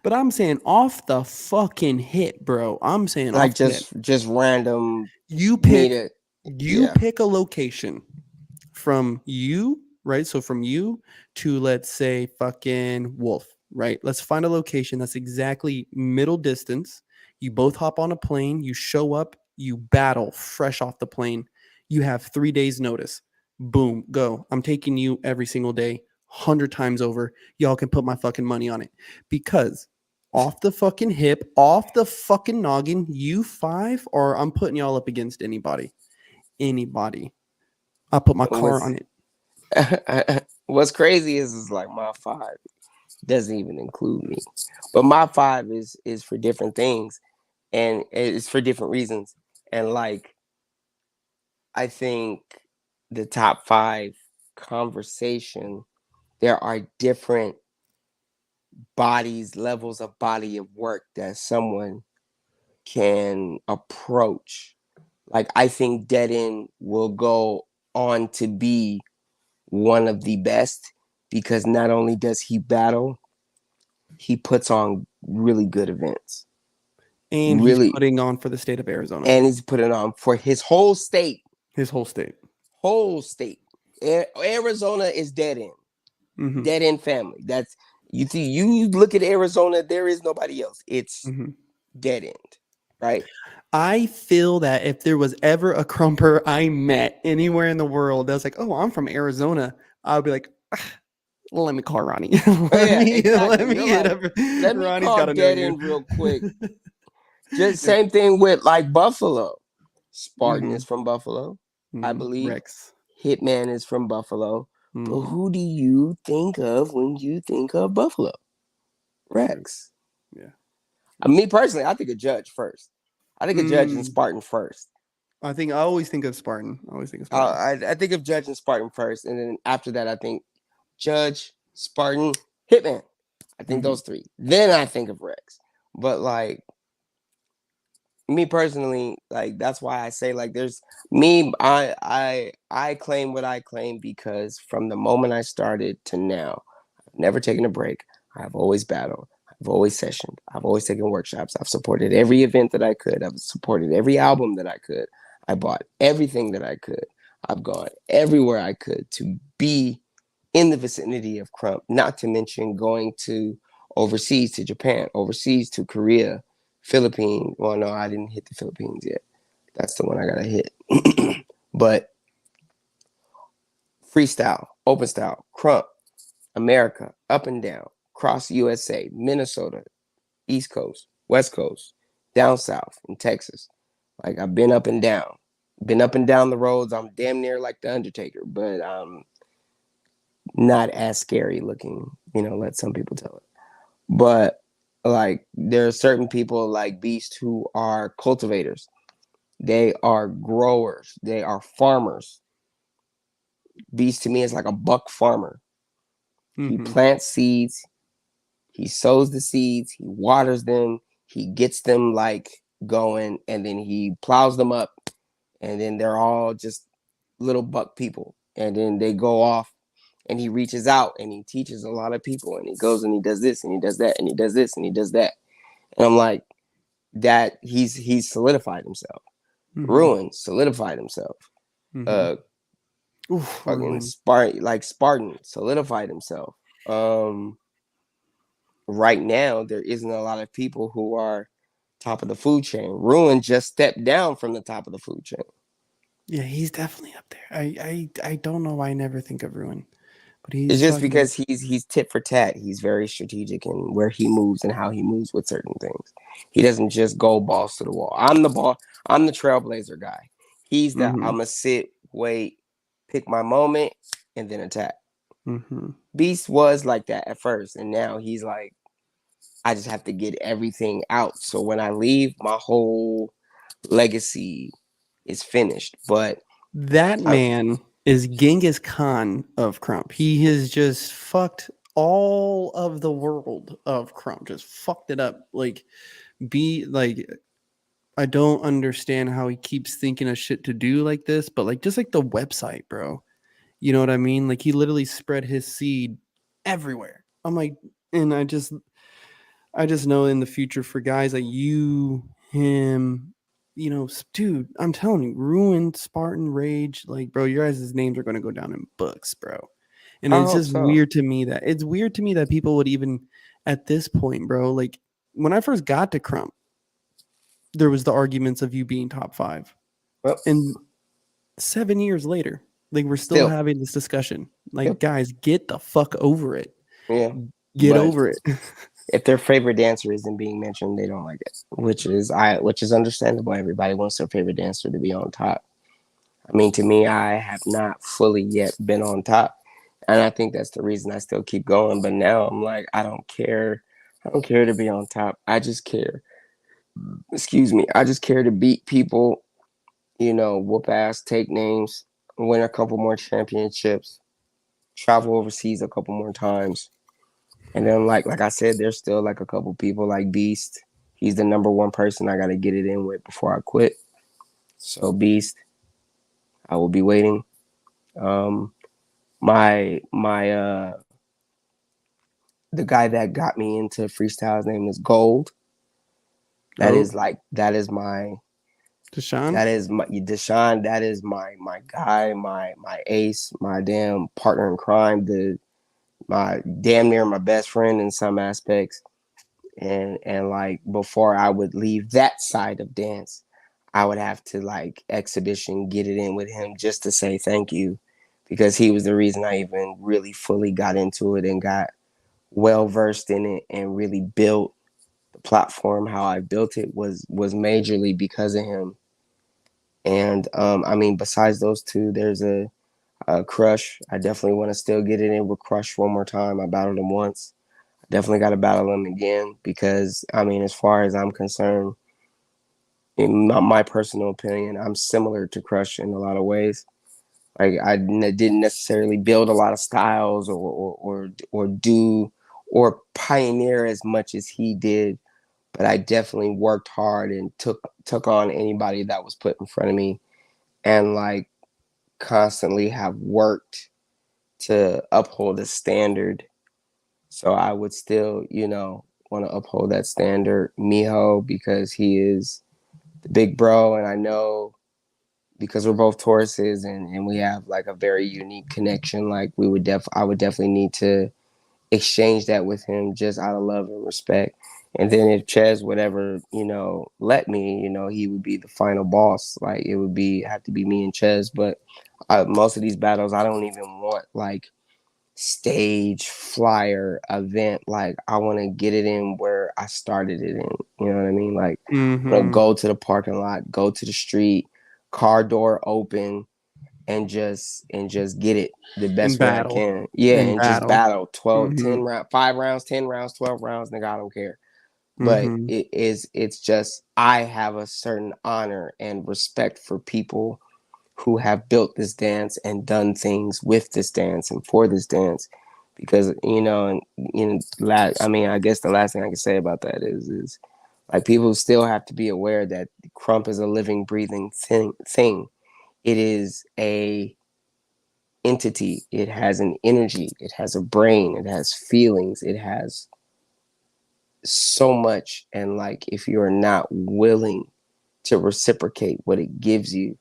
Speaker 1: But I'm saying off the fucking hit, bro. I'm saying
Speaker 2: Like
Speaker 1: off the hit.
Speaker 2: just random
Speaker 1: You
Speaker 2: me
Speaker 1: pick
Speaker 2: to
Speaker 1: you
Speaker 2: yeah.
Speaker 1: pick a location from you, right? So from you to, let's say, fucking Wolf, right? Let's find a location that's exactly middle distance. You both hop on a plane, you show up, you battle fresh off the plane. You have 3 days notice. Boom, go. I'm taking you every single day, 100 times over. Y'all can put my fucking money on it. Because off the fucking hip, off the fucking noggin, you 5, or I'm putting y'all up against anybody. Anybody. I'll put my car on it.
Speaker 2: What's crazy is like my 5 doesn't even include me. But my 5 is for different things and it's for different reasons. And like I think the top 5 conversation, there are different levels of body of work that someone can approach. Like I think Dead End will go on to be one of the best because not only does he battle, he puts on really good events.
Speaker 1: And he's
Speaker 2: Really,
Speaker 1: putting on for the state of Arizona.
Speaker 2: and he's putting on for his whole state.
Speaker 1: His whole state.
Speaker 2: Whole state. Arizona is Dead End.
Speaker 1: Mm-hmm.
Speaker 2: Dead End family. That's you see. You look at Arizona. There is nobody else. It's Dead End, right?
Speaker 1: I feel that if there was ever a crumper I met anywhere in the world that was like, "Oh, I'm from Arizona," I would be like, "Let me call Ronnie. let me get up.
Speaker 2: Let me
Speaker 1: Ronnie's
Speaker 2: call
Speaker 1: got to know
Speaker 2: Dead
Speaker 1: you."
Speaker 2: End real quick. Just same thing with like Buffalo. Spartan is from Buffalo, I believe.
Speaker 1: Rex.
Speaker 2: Hitman is from Buffalo. But who do you think of when you think of Buffalo? Rex.
Speaker 1: Yeah.
Speaker 2: Me personally, I think of Judge first. I think of Judge and Spartan first.
Speaker 1: I always think of Spartan.
Speaker 2: I think of Judge and Spartan first, and then after that, I think Judge, Spartan, Hitman. I think those 3. Then I think of Rex. But like me personally, like that's why I say like there's me. I claim what I claim because from the moment I started to now, I've never taken a break. I've always battled. I've always sessioned. I've always taken workshops. I've supported every event that I could. I've supported every album that I could. I bought everything that I could. I've gone everywhere I could to be in the vicinity of Crump, not to mention going to overseas to Japan, overseas to Korea, Philippines. Well, no, I didn't hit the Philippines yet. That's the one I gotta hit. But freestyle, open style, Crump, America, up and down, cross USA, Minnesota, East Coast, West Coast, down south in Texas. Like I've been up and down, the roads. I'm damn near like the Undertaker, but not as scary looking. Let some people tell it. But like there are certain people like Beast who are cultivators. They are growers. They are farmers. Beast to me is like a buck farmer. He plants seeds. He sows the seeds. He waters them. He gets them like going, and then he plows them up, and then they're all just little buck people. And then they go off, and he reaches out and he teaches a lot of people, and he goes and he does this and he does that and he does this and he does that. And I'm like, that he's solidified himself. Ruin solidified himself. Fucking Spartan solidified himself. Right now there isn't a lot of people who are top of the food chain. Ruin just stepped down from the top of the food chain.
Speaker 1: Yeah, he's definitely up there. I don't know why I never think of Ruin, but
Speaker 2: it's just because he's tit for tat. He's very strategic in where he moves and how he moves with certain things. He doesn't just go balls to the wall. I'm the trailblazer guy. He's the I'm gonna sit, wait, pick my moment, and then attack. Beast was like that at first, and now he's like, I just have to get everything out. So when I leave, my whole legacy is finished. But
Speaker 1: that man is Genghis Khan of Crump. He has just fucked all of the world of Crump. Just fucked it up. I don't understand how he keeps thinking of shit to do like this, but like just like the website, bro. You know what I mean? Like he literally spread his seed everywhere. I'm like, and I just know in the future for guys like you, him, dude, I'm telling you, Ruin, Spartan, Rage, like, bro, your guys' names are going to go down in books, bro. And it's just weird to me that people would even at this point, bro, like when I first got to Crump, there was the arguments of you being top 5. Well, and 7 years later, like we're still having this discussion. Like, guys, get the fuck over it.
Speaker 2: Yeah.
Speaker 1: Get over it.
Speaker 2: If their favorite dancer isn't being mentioned, they don't like it, which is understandable. Everybody wants their favorite dancer to be on top. I mean, to me, I have not fully yet been on top, and I think that's the reason I still keep going. But now I'm like, I don't care. I don't care to be on top. I just care. Excuse me. I just care to beat people, whoop ass, take names, win a couple more championships, travel overseas a couple more times. And then, like I said, there's still like a couple people like Beast. He's the number one person I got to get it in with before I quit. So Beast, I will be waiting. The guy that got me into freestyle, his name is Gold. That is my
Speaker 1: Deshaun.
Speaker 2: That is my Deshaun. That is my guy, my ace, my damn partner in crime. My damn near my best friend in some aspects. And like before I would leave that side of dance, I would have to like exhibition get it in with him just to say thank you, because he was the reason I even really fully got into it and got well versed in it and really built the platform. How I built it was majorly because of him. And I mean, besides those two, there's a Crush. I definitely want to still get it in with Crush one more time. I battled him once. I definitely got to battle him again because, I mean, as far as I'm concerned, in my personal opinion, I'm similar to Crush in a lot of ways. Like I didn't necessarily build a lot of styles or do or pioneer as much as he did, but I definitely worked hard and took on anybody that was put in front of me, and like constantly have worked to uphold a standard. So I would still, want to uphold that standard. Miho, because he is the big bro, and I know because we're both Tauruses and we have like a very unique connection, like I would definitely need to exchange that with him just out of love and respect. And then if Chez would ever, let me, he would be the final boss. Like it would have to be me and Chez. But most of these battles, I don't even want like stage, flyer, event. Like I want to get it in where I started it in. You know what I mean? Like I want to
Speaker 1: Mm-hmm.
Speaker 2: go to the parking lot, go to the street, car door open, and just get it the
Speaker 1: In
Speaker 2: best way I
Speaker 1: battle.
Speaker 2: can. Yeah,
Speaker 1: In
Speaker 2: and just
Speaker 1: battle.
Speaker 2: battle 12,
Speaker 1: Mm-hmm.
Speaker 2: 10 rounds, 5 rounds, 10 rounds, 12 rounds, nigga, I don't care. But
Speaker 1: Mm-hmm.
Speaker 2: it's just I have a certain honor and respect for people who have built this dance and done things with this dance and for this dance. Because and I mean, I guess the last thing I can say about that is like people still have to be aware that Crump is a living, breathing thing. It is a entity. It has an energy. It has a brain. It has feelings. It has so much. And like, if you are not willing to reciprocate what it gives you,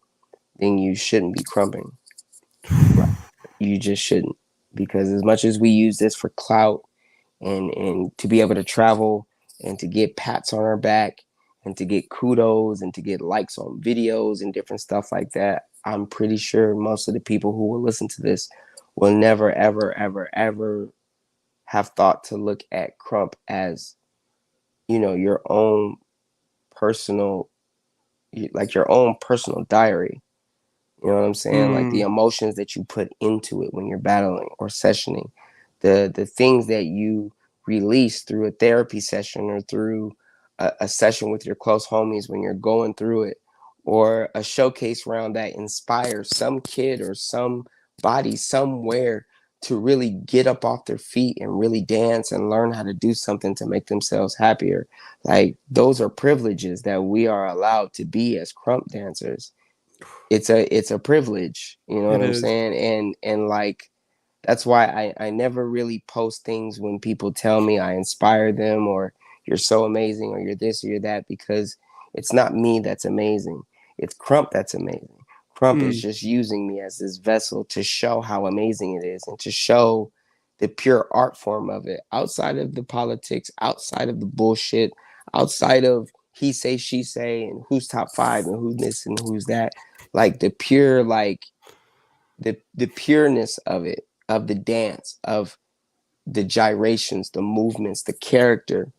Speaker 2: then you shouldn't be crumping. Right. You just shouldn't. Because as much as we use this for clout and to be able to travel and to get pats on our back and to get kudos and to get likes on videos and different stuff like that, I'm pretty sure most of the people who will listen to this will never, ever, ever, ever have thought to look at Crump as, your own personal, like your own personal diary. You know what I'm saying? Like the
Speaker 1: Mm.
Speaker 2: emotions that you put into it when you're battling or sessioning, the things that you release through a therapy session or through a session with your close homies when you're going through it, or a showcase round that inspires some kid or somebody somewhere to really get up off their feet and really dance and learn how to do something to make themselves happier. Like those are privileges that we are allowed to be as Crump dancers. It's a privilege, you know what
Speaker 1: It
Speaker 2: I'm
Speaker 1: is.
Speaker 2: saying? And like that's why I never really post things when people tell me I inspire them or you're so amazing or you're this or you're that, because it's not me that's amazing. It's Crump that's amazing. Crump is
Speaker 1: Mm.
Speaker 2: just using me as this vessel to show how amazing it is and to show the pure art form of it, outside of the politics, outside of the bullshit, outside of he say, she say, and who's top five and who's this and who's that. Like the pure, like the pureness of it, of the dance, of the gyrations, the movements, the character,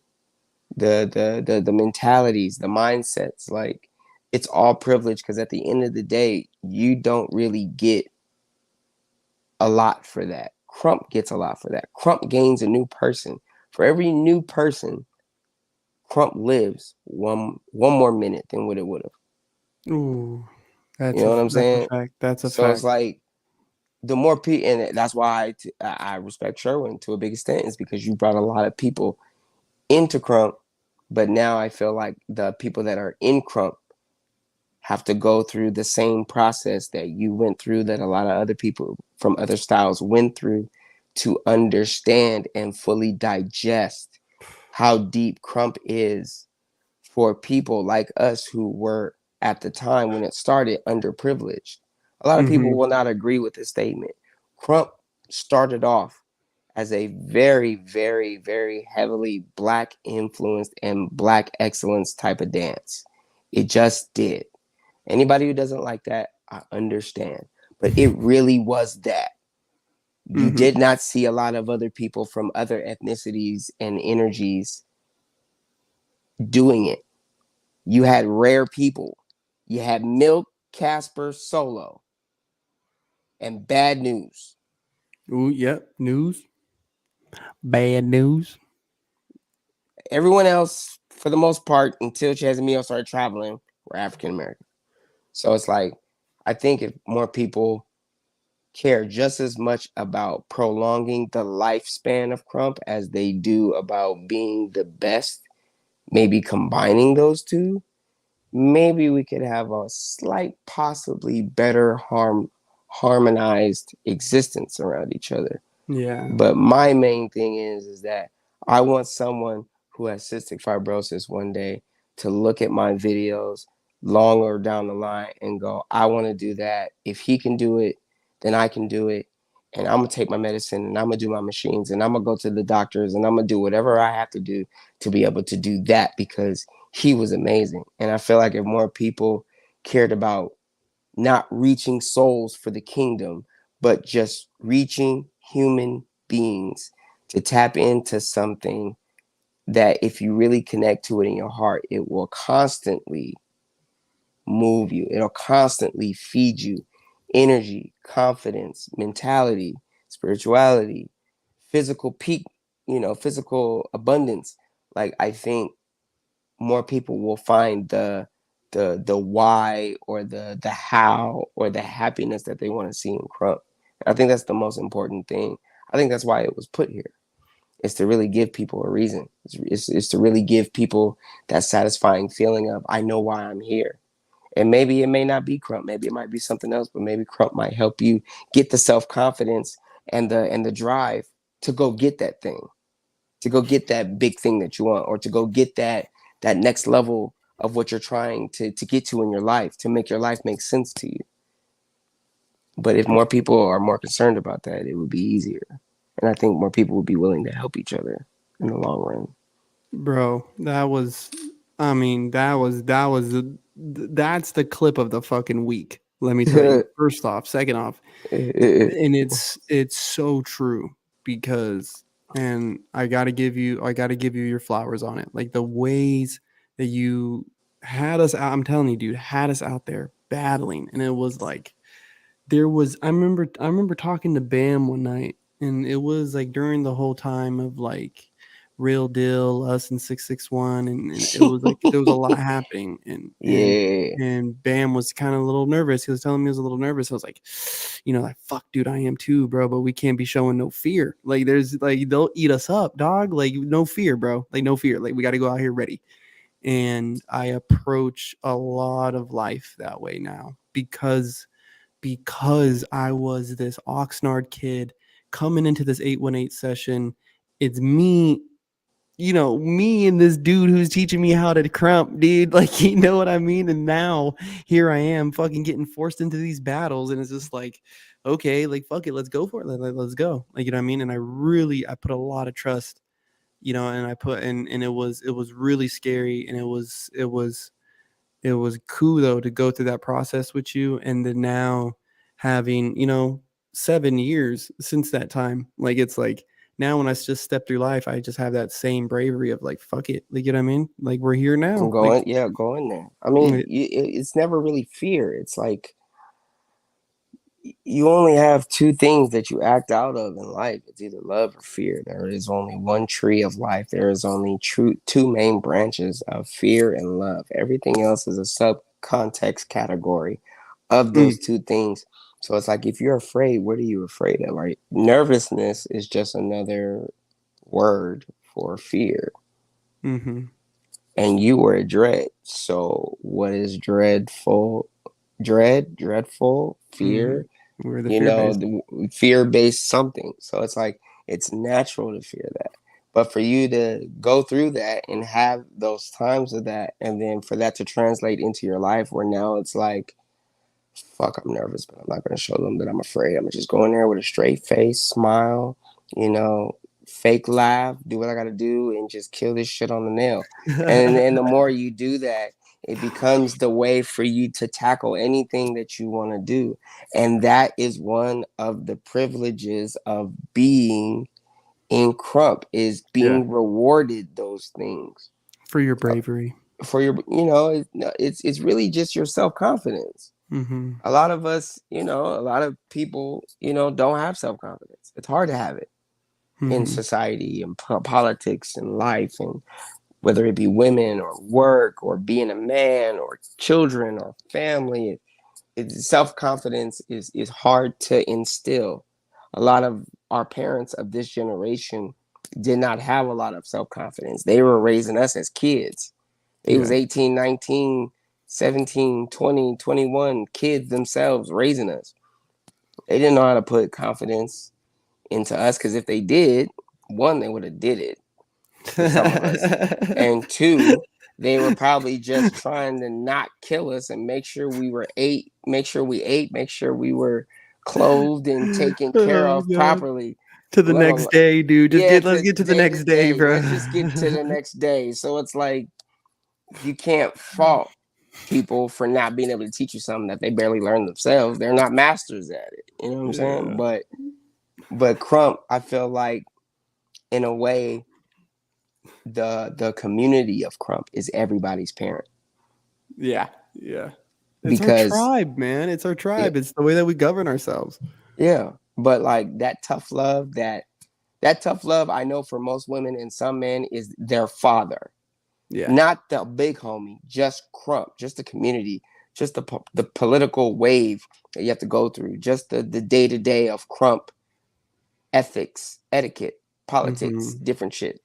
Speaker 2: the mentalities, the mindsets. Like it's all privilege, because at the end of the day, you don't really get a lot for that. Crump gets a lot for that. Crump gains a new person. For every new person, Crump lives one more minute than what it would have.
Speaker 1: Ooh.
Speaker 2: You know what I'm
Speaker 1: That's a
Speaker 2: saying?
Speaker 1: fact. That's a
Speaker 2: So it's
Speaker 1: fact.
Speaker 2: like the more people, and that's why I respect Sherwin to a big extent, is because you brought a lot of people into Crump, but now I feel like the people that are in Crump have to go through the same process that you went through, that a lot of other people from other styles went through, to understand and fully digest how deep Crump is for people like us who were at the time when it started underprivileged. A lot of people
Speaker 1: Mm-hmm.
Speaker 2: will not agree with this statement. Crump started off as a very, very, very heavily black influenced and black excellence type of dance. It just did. Anybody who doesn't like that, I understand. But it really was that. You
Speaker 1: Mm-hmm.
Speaker 2: did not see a lot of other people from other ethnicities and energies doing it. You had rare people. You had Milk, Casper, Solo, and Bad News.
Speaker 1: Ooh, yep. News. Bad news.
Speaker 2: Everyone else, for the most part, until Chaz and Mio started traveling, were African American. So it's like, I think if more people care just as much about prolonging the lifespan of Crump as they do about being the best, maybe combining those two, maybe we could have a slight, possibly better harmonized existence around each other.
Speaker 1: Yeah.
Speaker 2: But my main thing is that I want someone who has cystic fibrosis one day to look at my videos longer down the line and go, I want to do that. If he can do it, then I can do it. And I'm gonna take my medicine and I'm gonna do my machines and I'm gonna go to the doctors and I'm gonna do whatever I have to do to be able to do that, because he was amazing. And I feel like if more people cared about not reaching souls for the kingdom, but just reaching human beings to tap into something that if you really connect to it in your heart, it will constantly move you. It'll constantly feed you energy, confidence, mentality, spirituality, physical peak, physical abundance. Like I think more people will find the why or the how or the happiness that they want to see in Crump. I think that's the most important thing. I think that's why it was put here. It's to really give people a reason. It's to really give people that satisfying feeling of I know why I'm here. And maybe it may not be Crump, maybe it might be something else, but maybe Crump might help you get the self-confidence and the drive to go get that thing, to go get that big thing that you want, or to go get that next level of what you're trying to get to in your life, to make your life make sense to you. But if more people are more concerned about that, it would be easier. And I think more people would be willing to help each other in the long run.
Speaker 1: Bro, that was, I mean, that's the clip of the fucking week. Let me tell you. First off, second off, and it's so true because, and I gotta give you your flowers on it. Like the ways that you had us out, I'm telling you, dude, had us out there battling, and it was like there was. I remember talking to Bam one night, and it was like during the whole time of like Real Deal, us and 661, and it was like there was a lot happening,
Speaker 2: Yeah.
Speaker 1: and Bam was kind of a little nervous. He was telling me he was a little nervous. I was like, like fuck, dude, I am too, bro. But we can't be showing no fear. Like there's like they'll eat us up, dog. Like no fear, bro. Like no fear. Like we got to go out here ready. And I approach a lot of life that way now because I was this Oxnard kid coming into this 818 session. It's me, me and this dude who's teaching me how to crump, dude. Like, you know what I mean? And now here I am fucking getting forced into these battles. And it's just like, okay, like, fuck it. Let's go for it. Let's go. Like, you know what I mean? And I put a lot of trust, and and it was really scary. And it was cool though to go through that process with you, and then now having 7 years since that time, like it's like now when I just step through life, I just have that same bravery of like fuck it, like you know what I mean, like we're here
Speaker 2: I'm
Speaker 1: now, like
Speaker 2: going, yeah, go in there. I mean, it's never really fear. It's like you only have two things that you act out of in life. It's either love or fear. There is only one tree of life. There is only two main branches of fear and love. Everything else is a sub context category of those two things. So it's like if you're afraid, what are you afraid of? Right? Nervousness is just another word for fear.
Speaker 1: mm-hmm.
Speaker 2: And you were a dread. So what is dreadful? Dreadful, fear,
Speaker 1: We're the fear-based.
Speaker 2: the fear-based something. So it's like it's natural to fear that. But for you to go through that and have those times of that, and then for that to translate into your life where now it's like, fuck, I'm nervous, but I'm not going to show them that I'm afraid. I'm going to just go in there with a straight face, smile, fake laugh, do what I got to do, and just kill this shit on the nail. And the more you do that, it becomes the way for you to tackle anything that you want to do. And that is one of the privileges of being in Crump, is being rewarded those things.
Speaker 1: For your bravery.
Speaker 2: For your, it's really just your self-confidence.
Speaker 1: Mm-hmm.
Speaker 2: A lot of us, a lot of people, don't have self-confidence. It's hard to have it in society and politics and life, and whether it be women or work or being a man or children or family. Self-confidence is hard to instill. A lot of our parents of this generation did not have a lot of self-confidence. They were raising us as kids. They was 18, 19, 17, 20, 21 kids themselves raising us. They didn't know how to put confidence into us, because if they did, one, they would have did it for some of us. And two, they were probably just trying to not kill us and make sure we ate, make sure we were clothed and taken care of properly.
Speaker 1: To the next day, dude. Let's get to the next day, bro.
Speaker 2: Let's just get to the next day. So it's like you can't fault people for not being able to teach you something that they barely learned themselves. They're not masters at it. You know what I'm saying? But But Crump, I feel like in a way, the community of Crump is everybody's parent.
Speaker 1: Yeah, yeah. It's our
Speaker 2: Because
Speaker 1: tribe, man. It's our
Speaker 2: yeah,
Speaker 1: tribe. It's the way that we govern ourselves.
Speaker 2: yeah. But like that tough love I know for most women and some men is their father.
Speaker 1: Yeah.
Speaker 2: Not the big homie, just Crump, just the community, just the political wave that you have to go through, just the day-to-day of Crump ethics, etiquette, politics,
Speaker 1: Mm-hmm.
Speaker 2: different shit.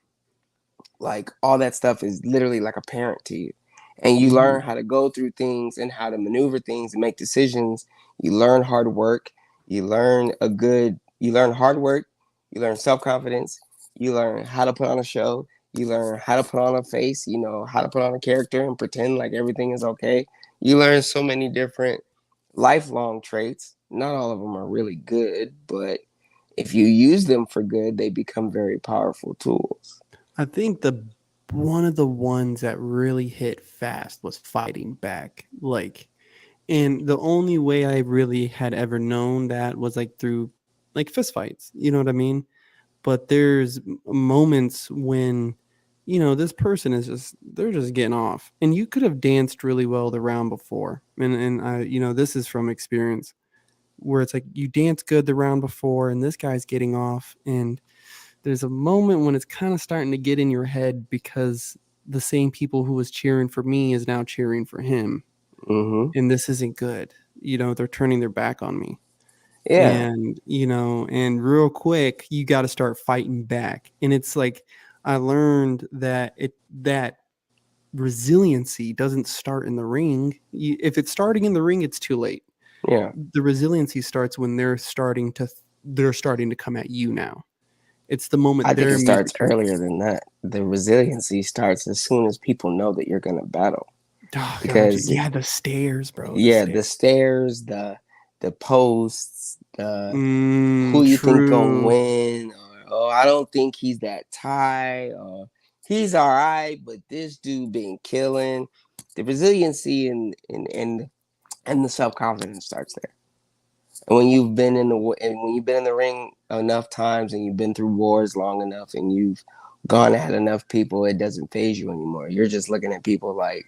Speaker 2: Like all that stuff is literally like a parent to you. And you
Speaker 1: Mm-hmm.
Speaker 2: learn how to go through things and how to maneuver things and make decisions. You learn hard work. You learn hard work. You learn self-confidence. You learn how to put on a show. You learn how to put on a face, how to put on a character and pretend like everything is okay. You learn so many different lifelong traits. Not all of them are really good, but if you use them for good, they become very powerful tools.
Speaker 1: I think the one of the ones that really hit fast was fighting back. Like, and the only way I really had ever known that was like through like fist fights. You know what I mean? But there's moments when this person is they're just getting off, and you could have danced really well the round before, and I this is from experience, where it's like you dance good the round before and this guy's getting off, and there's a moment when it's kind of starting to get in your head because the same people who was cheering for me is now cheering for him,
Speaker 2: Mm-hmm.
Speaker 1: and this isn't good. They're turning their back on me.
Speaker 2: Yeah,
Speaker 1: And real quick you got to start fighting back, and it's like I learned that resiliency doesn't start in the ring. If it's starting in the ring, it's too late.
Speaker 2: yeah.
Speaker 1: The resiliency starts when they're starting to come at you now. It's the moment
Speaker 2: I think it
Speaker 1: they're
Speaker 2: starts
Speaker 1: making.
Speaker 2: earlier than that. The resiliency starts as soon as people know that you're going to battle.
Speaker 1: Oh god,
Speaker 2: Because
Speaker 1: yeah, the stairs, bro, the
Speaker 2: yeah,
Speaker 1: stairs.
Speaker 2: the stairs, the posts, who you think gonna
Speaker 1: True.
Speaker 2: win, or oh, I don't think he's that Ty, or he's all right, but this dude been killing. The resiliency and the self confidence starts there. And when you've been in the ring enough times and you've been through wars long enough and you've gone at enough people, it doesn't phase you anymore. You're just looking at people like,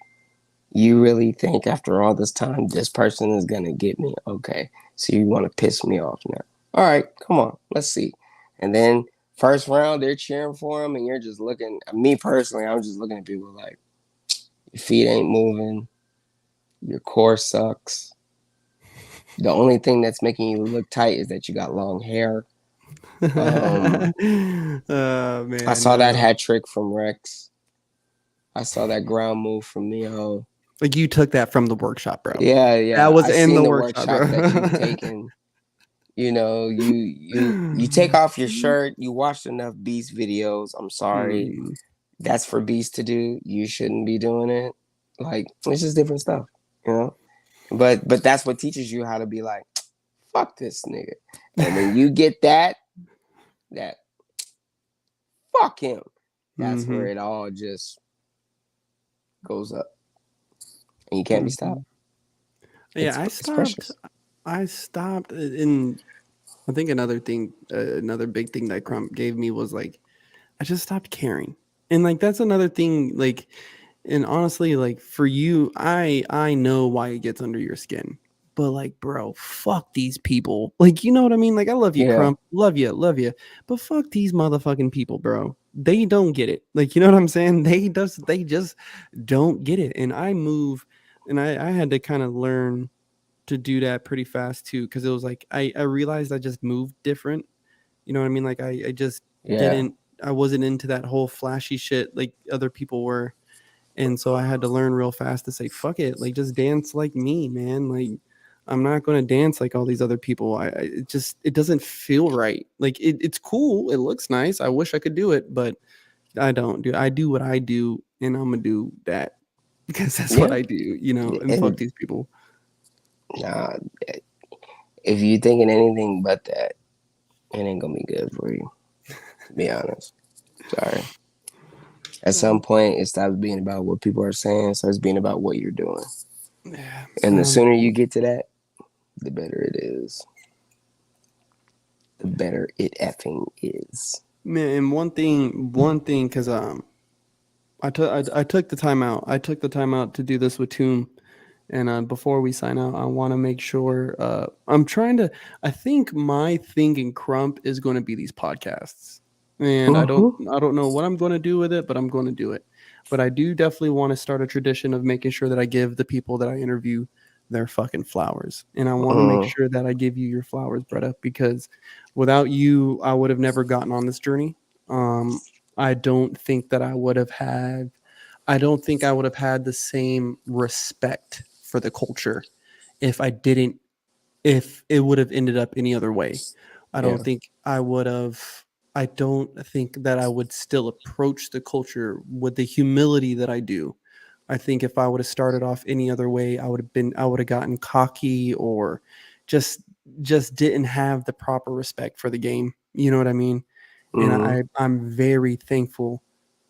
Speaker 2: you really think after all this time this person is gonna get me? Okay, so you want to piss me off now? All right, come on, let's see. And then first round they're cheering for him, and you're just looking. Me personally, I'm just looking at people like, your feet ain't moving, your core sucks. The only thing that's making you look tight is that you got long hair. Um,
Speaker 1: Oh
Speaker 2: I
Speaker 1: man,
Speaker 2: saw that
Speaker 1: no.
Speaker 2: hat trick from Rex. I saw that ground move from Miho.
Speaker 1: Like you took that from the workshop, bro.
Speaker 2: Yeah,
Speaker 1: That
Speaker 2: yeah.
Speaker 1: was
Speaker 2: I
Speaker 1: in
Speaker 2: seen
Speaker 1: the
Speaker 2: the
Speaker 1: workshop,
Speaker 2: workshop that you've
Speaker 1: bro.
Speaker 2: taken. You take off your shirt. You watched enough Beast videos. I'm sorry.
Speaker 1: Mm.
Speaker 2: That's for Beast to do. You shouldn't be doing it. Like, it's just different stuff, you know? But that's what teaches you how to be like, fuck this nigga. And when you get that fuck him, that's where
Speaker 1: Mhm.
Speaker 2: it all just goes up. And you can't be stopped.
Speaker 1: Mhm. Yeah, I
Speaker 2: It's
Speaker 1: stopped.
Speaker 2: precious.
Speaker 1: I stopped. In I think another thing, another big thing that Crump gave me was like I just stopped caring, and like that's another thing. Like, and honestly, like for you, I know why it gets under your skin, but like, bro, fuck these people. Like, you know what I mean? Like, I love you,
Speaker 2: Yeah.
Speaker 1: Crump, love you, but fuck these motherfucking people, bro. They don't get it. Like, you know what I'm saying? They just don't get it. And I move, and I had to kind of learn to do that pretty fast too, because it was like I realized I just moved different. You know what I mean? Like I just
Speaker 2: Yeah.
Speaker 1: didn't I wasn't into that whole flashy shit like other people were. And so I had to learn real fast to say, fuck it, like just dance like me, man. Like I'm not gonna dance like all these other people. It doesn't feel right. Like it's cool, it looks nice. I wish I could do it, but I do what I do, and I'm gonna do that because that's what
Speaker 2: Yeah.
Speaker 1: I do, and fuck
Speaker 2: And
Speaker 1: these people.
Speaker 2: nah, if you thinking anything but that, it ain't gonna be good for you. To be honest, sorry. At some point, it stops being about what people are saying, starts being about what you're doing.
Speaker 1: Yeah.
Speaker 2: And the sooner you get to that, the better it is. the better it effing is.
Speaker 1: Man, and one thing, because I took the time out. I took the time out to do this with Tomb. And before we sign out, I want to make sure I'm trying to. I think my thing in Crump is going to be these podcasts, and
Speaker 2: Mm-hmm.
Speaker 1: I don't know what I'm going to do with it, but I'm going to do it. But I do definitely want to start a tradition of making sure that I give the people that I interview their fucking flowers, and I want to make
Speaker 2: Mm,
Speaker 1: sure that I give you your flowers, Bretta, because without you, I would have never gotten on this journey. Um, I don't think that I would have had. I don't think I would have had the same respect for the culture if I didn't if it would have ended up any other way. I don't
Speaker 2: yeah.
Speaker 1: think I would have I don't think that I would still approach the culture with the humility that I do. I think if I would have started off any other way, I would have gotten cocky or just just didn't have the proper respect for the game. You know what I mean? And
Speaker 2: Mm,
Speaker 1: I'm very thankful.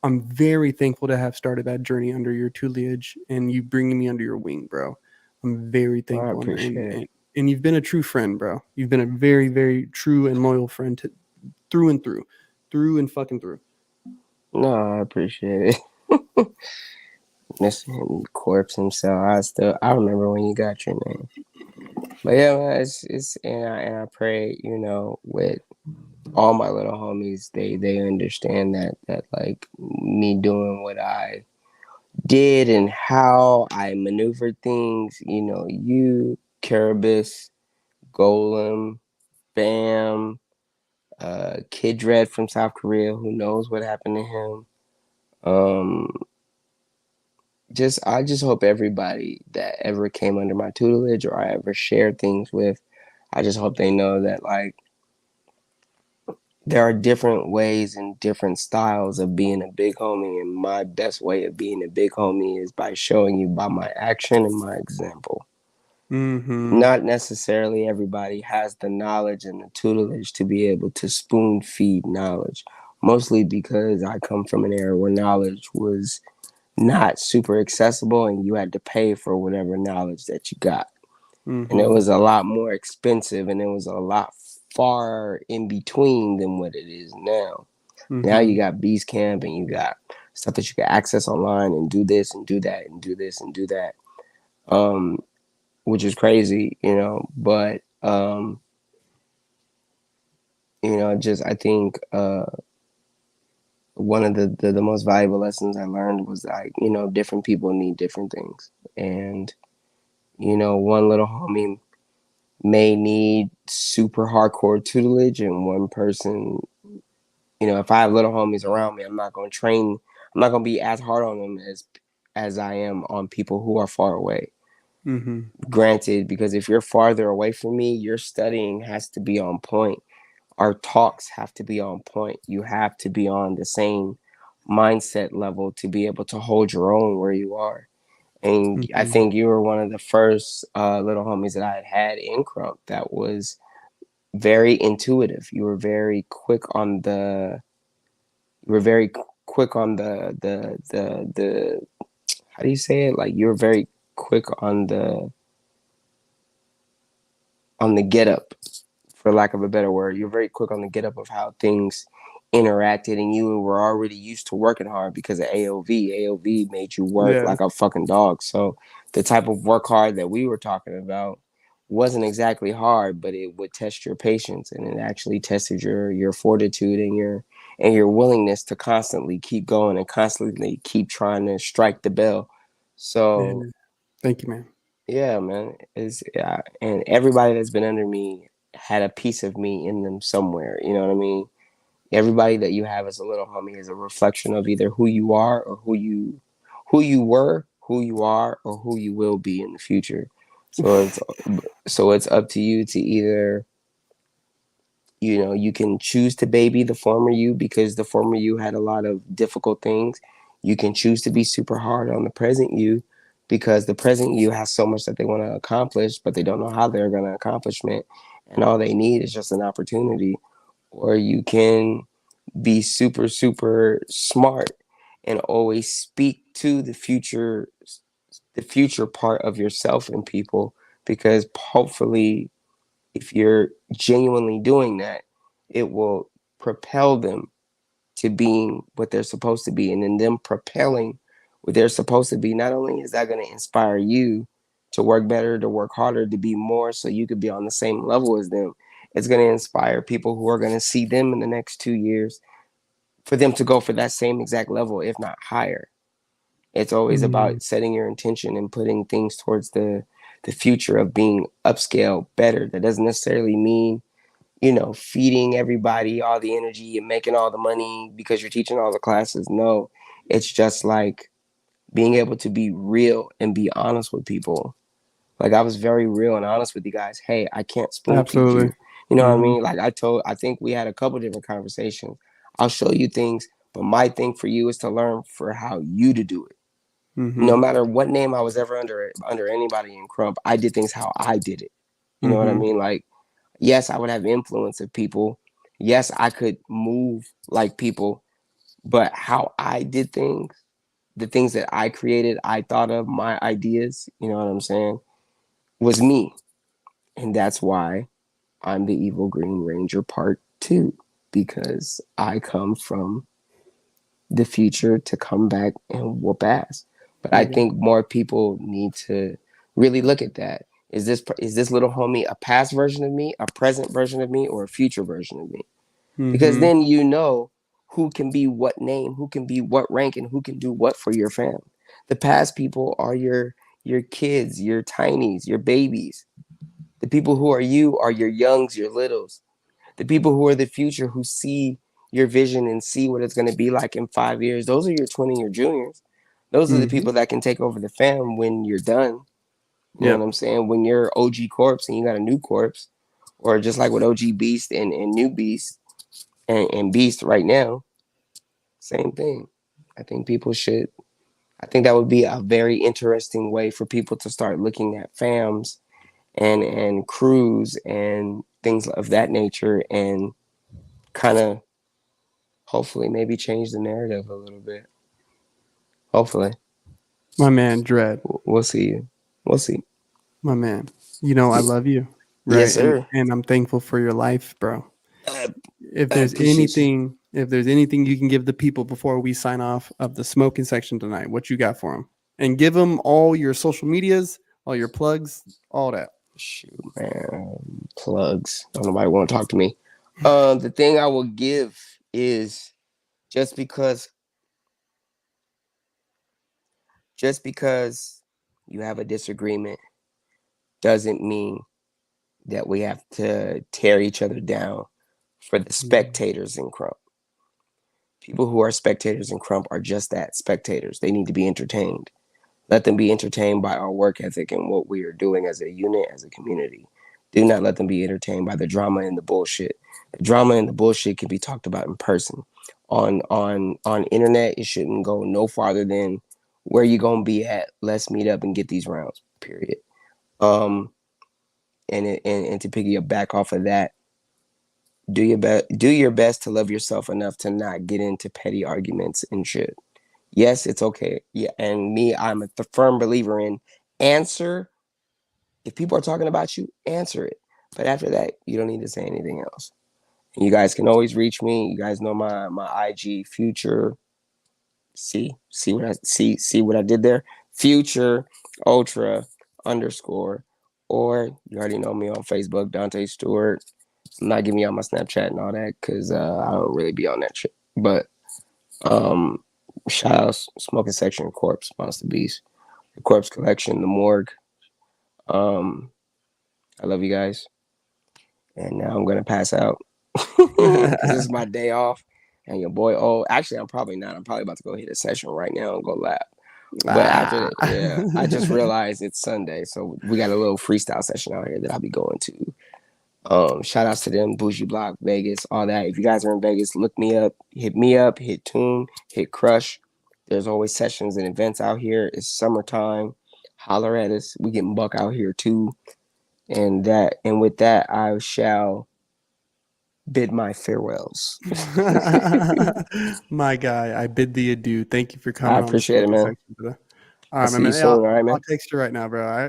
Speaker 1: I'm very thankful to have started that journey under your tutelage and you bringing me under your wing, bro. I'm very
Speaker 2: I
Speaker 1: thankful,
Speaker 2: appreciate it.
Speaker 1: and you've been a true friend, bro. You've been a very very true and loyal friend through and through, through and fucking through.
Speaker 2: No, I appreciate it. Mr. Corpse himself. I remember when you got your name. But yeah, man, it's and I pray, with all my little homies, they understand that like me doing what I did and how I maneuvered things, you, Carabas, Golem, Bam, Kid Dread from South Korea, who knows what happened to him. Um, I just hope everybody that ever came under my tutelage or I ever shared things with, I just hope they know that like there are different ways and different styles of being a big homie, and my best way of being a big homie is by showing you by my action and my example.
Speaker 1: Mm-hmm.
Speaker 2: Not necessarily everybody has the knowledge and the tutelage to be able to spoon feed knowledge, mostly because I come from an era where knowledge was not super accessible and you had to pay for whatever knowledge that you got. And it
Speaker 1: Mm-hmm.
Speaker 2: was a lot more expensive and it was a lot far in between than what it is now. Now
Speaker 1: Mm-hmm.
Speaker 2: you got Beast Camp and you got stuff that you can access online and do this and do that and do this and do that. Um, which is crazy, but just I think one of the most valuable lessons I learned was like, different people need different things. And, one little homie may need super hardcore tutelage and one person, if I have little homies around me, I'm not gonna be as hard on them as I am on people who are far away.
Speaker 1: Mm-hmm.
Speaker 2: Granted, because if you're farther away from me, your studying has to be on point. Our talks have to be on point. You have to be on the same mindset level to be able to hold your own where you are. And I
Speaker 1: Mm-hmm.
Speaker 2: think you were one of the first little homies that I had in Crump that was very intuitive. You were very quick on the how do you say it? Like you were very quick on the get up, for lack of a better word. You're very quick on the get up of how things interacted, and you were already used to working hard because of AOV. AOV made you work
Speaker 1: Yeah.
Speaker 2: like a fucking dog. So the type of work hard that we were talking about wasn't exactly hard, but it would test your patience, and it actually tested your fortitude and your willingness to constantly keep going and constantly keep trying to strike the bell.
Speaker 1: Yeah.
Speaker 2: So
Speaker 1: Thank you, man.
Speaker 2: yeah, man. And everybody that's been under me had a piece of me in them somewhere. You know what I mean? Everybody that you have as a little homie is a reflection of either who you are or who you were, who you are, or who you will be in the future. So it's up to you to either you can choose to baby the former you because the former you had a lot of difficult things. You can choose to be super hard on the present you because the present you has so much that they want to accomplish, but they don't know how they're going to accomplish it. And all they need is just an opportunity. Or you can be super, super smart and always speak to the future part of yourself and people because hopefully if you're genuinely doing that, it will propel them to being what they're supposed to be. And in them propelling what they're supposed to be, not only is that going to inspire you to work better, to work harder, to be more so you could be on the same level as them, it's going to inspire people who are going to see them in the next 2 years for them to go for that same exact level, if not higher. It's always
Speaker 1: Mm,
Speaker 2: about setting your intention and putting things towards the future of being upscale better. That doesn't necessarily mean, feeding everybody all the energy and making all the money because you're teaching all the classes. No, it's just like being able to be real and be honest with people. Like I was very real and honest with you guys. Hey, I can't spoon feed
Speaker 1: absolutely.
Speaker 2: you. You know what I
Speaker 1: Mm-hmm.
Speaker 2: mean? Like I think we had a couple different conversations. I'll show you things, but my thing for you is to learn for how you to do it.
Speaker 1: Mm-hmm.
Speaker 2: No matter what name I was ever under anybody in Crump, I did things how I did it. You know what I
Speaker 1: Mm-hmm.
Speaker 2: mean? Like, yes, I would have influence of people. Yes, I could move like people, but how I did things, the things that I created, I thought of, my ideas, you know what I'm saying, was me. And that's why I'm the Evil Green Ranger Part 2, because I come from the future to come back and whoop ass. But I
Speaker 1: Okay.
Speaker 2: think more people need to really look at that. Is this little homie a past version of me, a present version of me, or a future version of me? Because
Speaker 1: Mm-hmm.
Speaker 2: then you know who can be what name, who can be what rank, and who can do what for your fam. The past people are your kids, your tinies, your babies. The people who are you are your youngs, your littles. The people who are the future who see your vision and see what it's going to be like in 5 years. Those are your 20-year juniors. Those are the
Speaker 1: Mm-hmm.
Speaker 2: people that can take over the fam when you're done. You know what
Speaker 1: Yep.
Speaker 2: I'm saying? When you're OG corpse and you got a new corpse, or just like with OG Beast and New Beast and Beast right now, same thing. I think people should. I think that would be a very interesting way for people to start looking at fams and crews and things of that nature, and kind of hopefully maybe change the narrative a little bit. Hopefully,
Speaker 1: My man, Dread.
Speaker 2: we'll see. We'll see.
Speaker 1: My man. You know I love you,
Speaker 2: Yes,
Speaker 1: right? And
Speaker 2: sir.
Speaker 1: and I'm thankful for your life, bro.
Speaker 2: I,
Speaker 1: If
Speaker 2: I
Speaker 1: there's
Speaker 2: appreciate you.
Speaker 1: anything, if there's anything you can give the people before we sign off of the smoking section tonight, what you got for them? And give them all your social medias, all your plugs, all that.
Speaker 2: Shoot, man. Plugs. Don't nobody want to talk to me. The thing I will give is just because just because you have a disagreement doesn't mean that we have to tear each other down for the
Speaker 1: Mm.
Speaker 2: spectators in Crump. People who are spectators in Crump are just that, spectators. They need to be entertained. Let them be entertained by our work ethic and what we are doing as a unit, as a community. Do not let them be entertained by the drama and the bullshit. The drama and the bullshit can be talked about in person. On internet, it shouldn't go no farther than where you gonna be at. Let's meet up and get these rounds. Period. Um, and to piggy back off of that, do your best to love yourself enough to not get into petty arguments and shit. Yes, it's okay. Yeah, and me, I'm a firm believer in answer. If people are talking about you, answer it. But after that, you don't need to say anything else. And you guys can always reach me. You guys know my IG future. See what I did there. Future ultra underscore, or you already know me on Facebook, Dante Stewart. I'm not giving you all my Snapchat and all that because I don't really be on that shit. But um, shout out Smoking Section, Corpse, Monster Beast, the Corpse Collection, the Morgue. Um, I love you guys, and now I'm gonna pass out because this is my day off. And your boy, oh, actually, I'm probably not. I'm probably about to go hit a session right now and go lap. But after
Speaker 1: Ah.
Speaker 2: that, yeah, I just realized it's Sunday, so we got a little freestyle session out here that I'll be going to. Shout outs to them, Bougie Block, Vegas, all that. If you guys are in Vegas, look me up, hit Tune, hit Crush. There's always sessions and events out here. It's summertime. Holler at us. We getting buck out here too. And with that, I shall bid my farewells.
Speaker 1: My guy, I bid thee adieu. Thank you for
Speaker 2: I
Speaker 1: coming on the
Speaker 2: appreciate it,
Speaker 1: smoking
Speaker 2: man.
Speaker 1: section, brother. All
Speaker 2: I'll
Speaker 1: right, my
Speaker 2: see you
Speaker 1: man.
Speaker 2: soon. All right,
Speaker 1: I'll
Speaker 2: man.
Speaker 1: text you right now, bro. All right.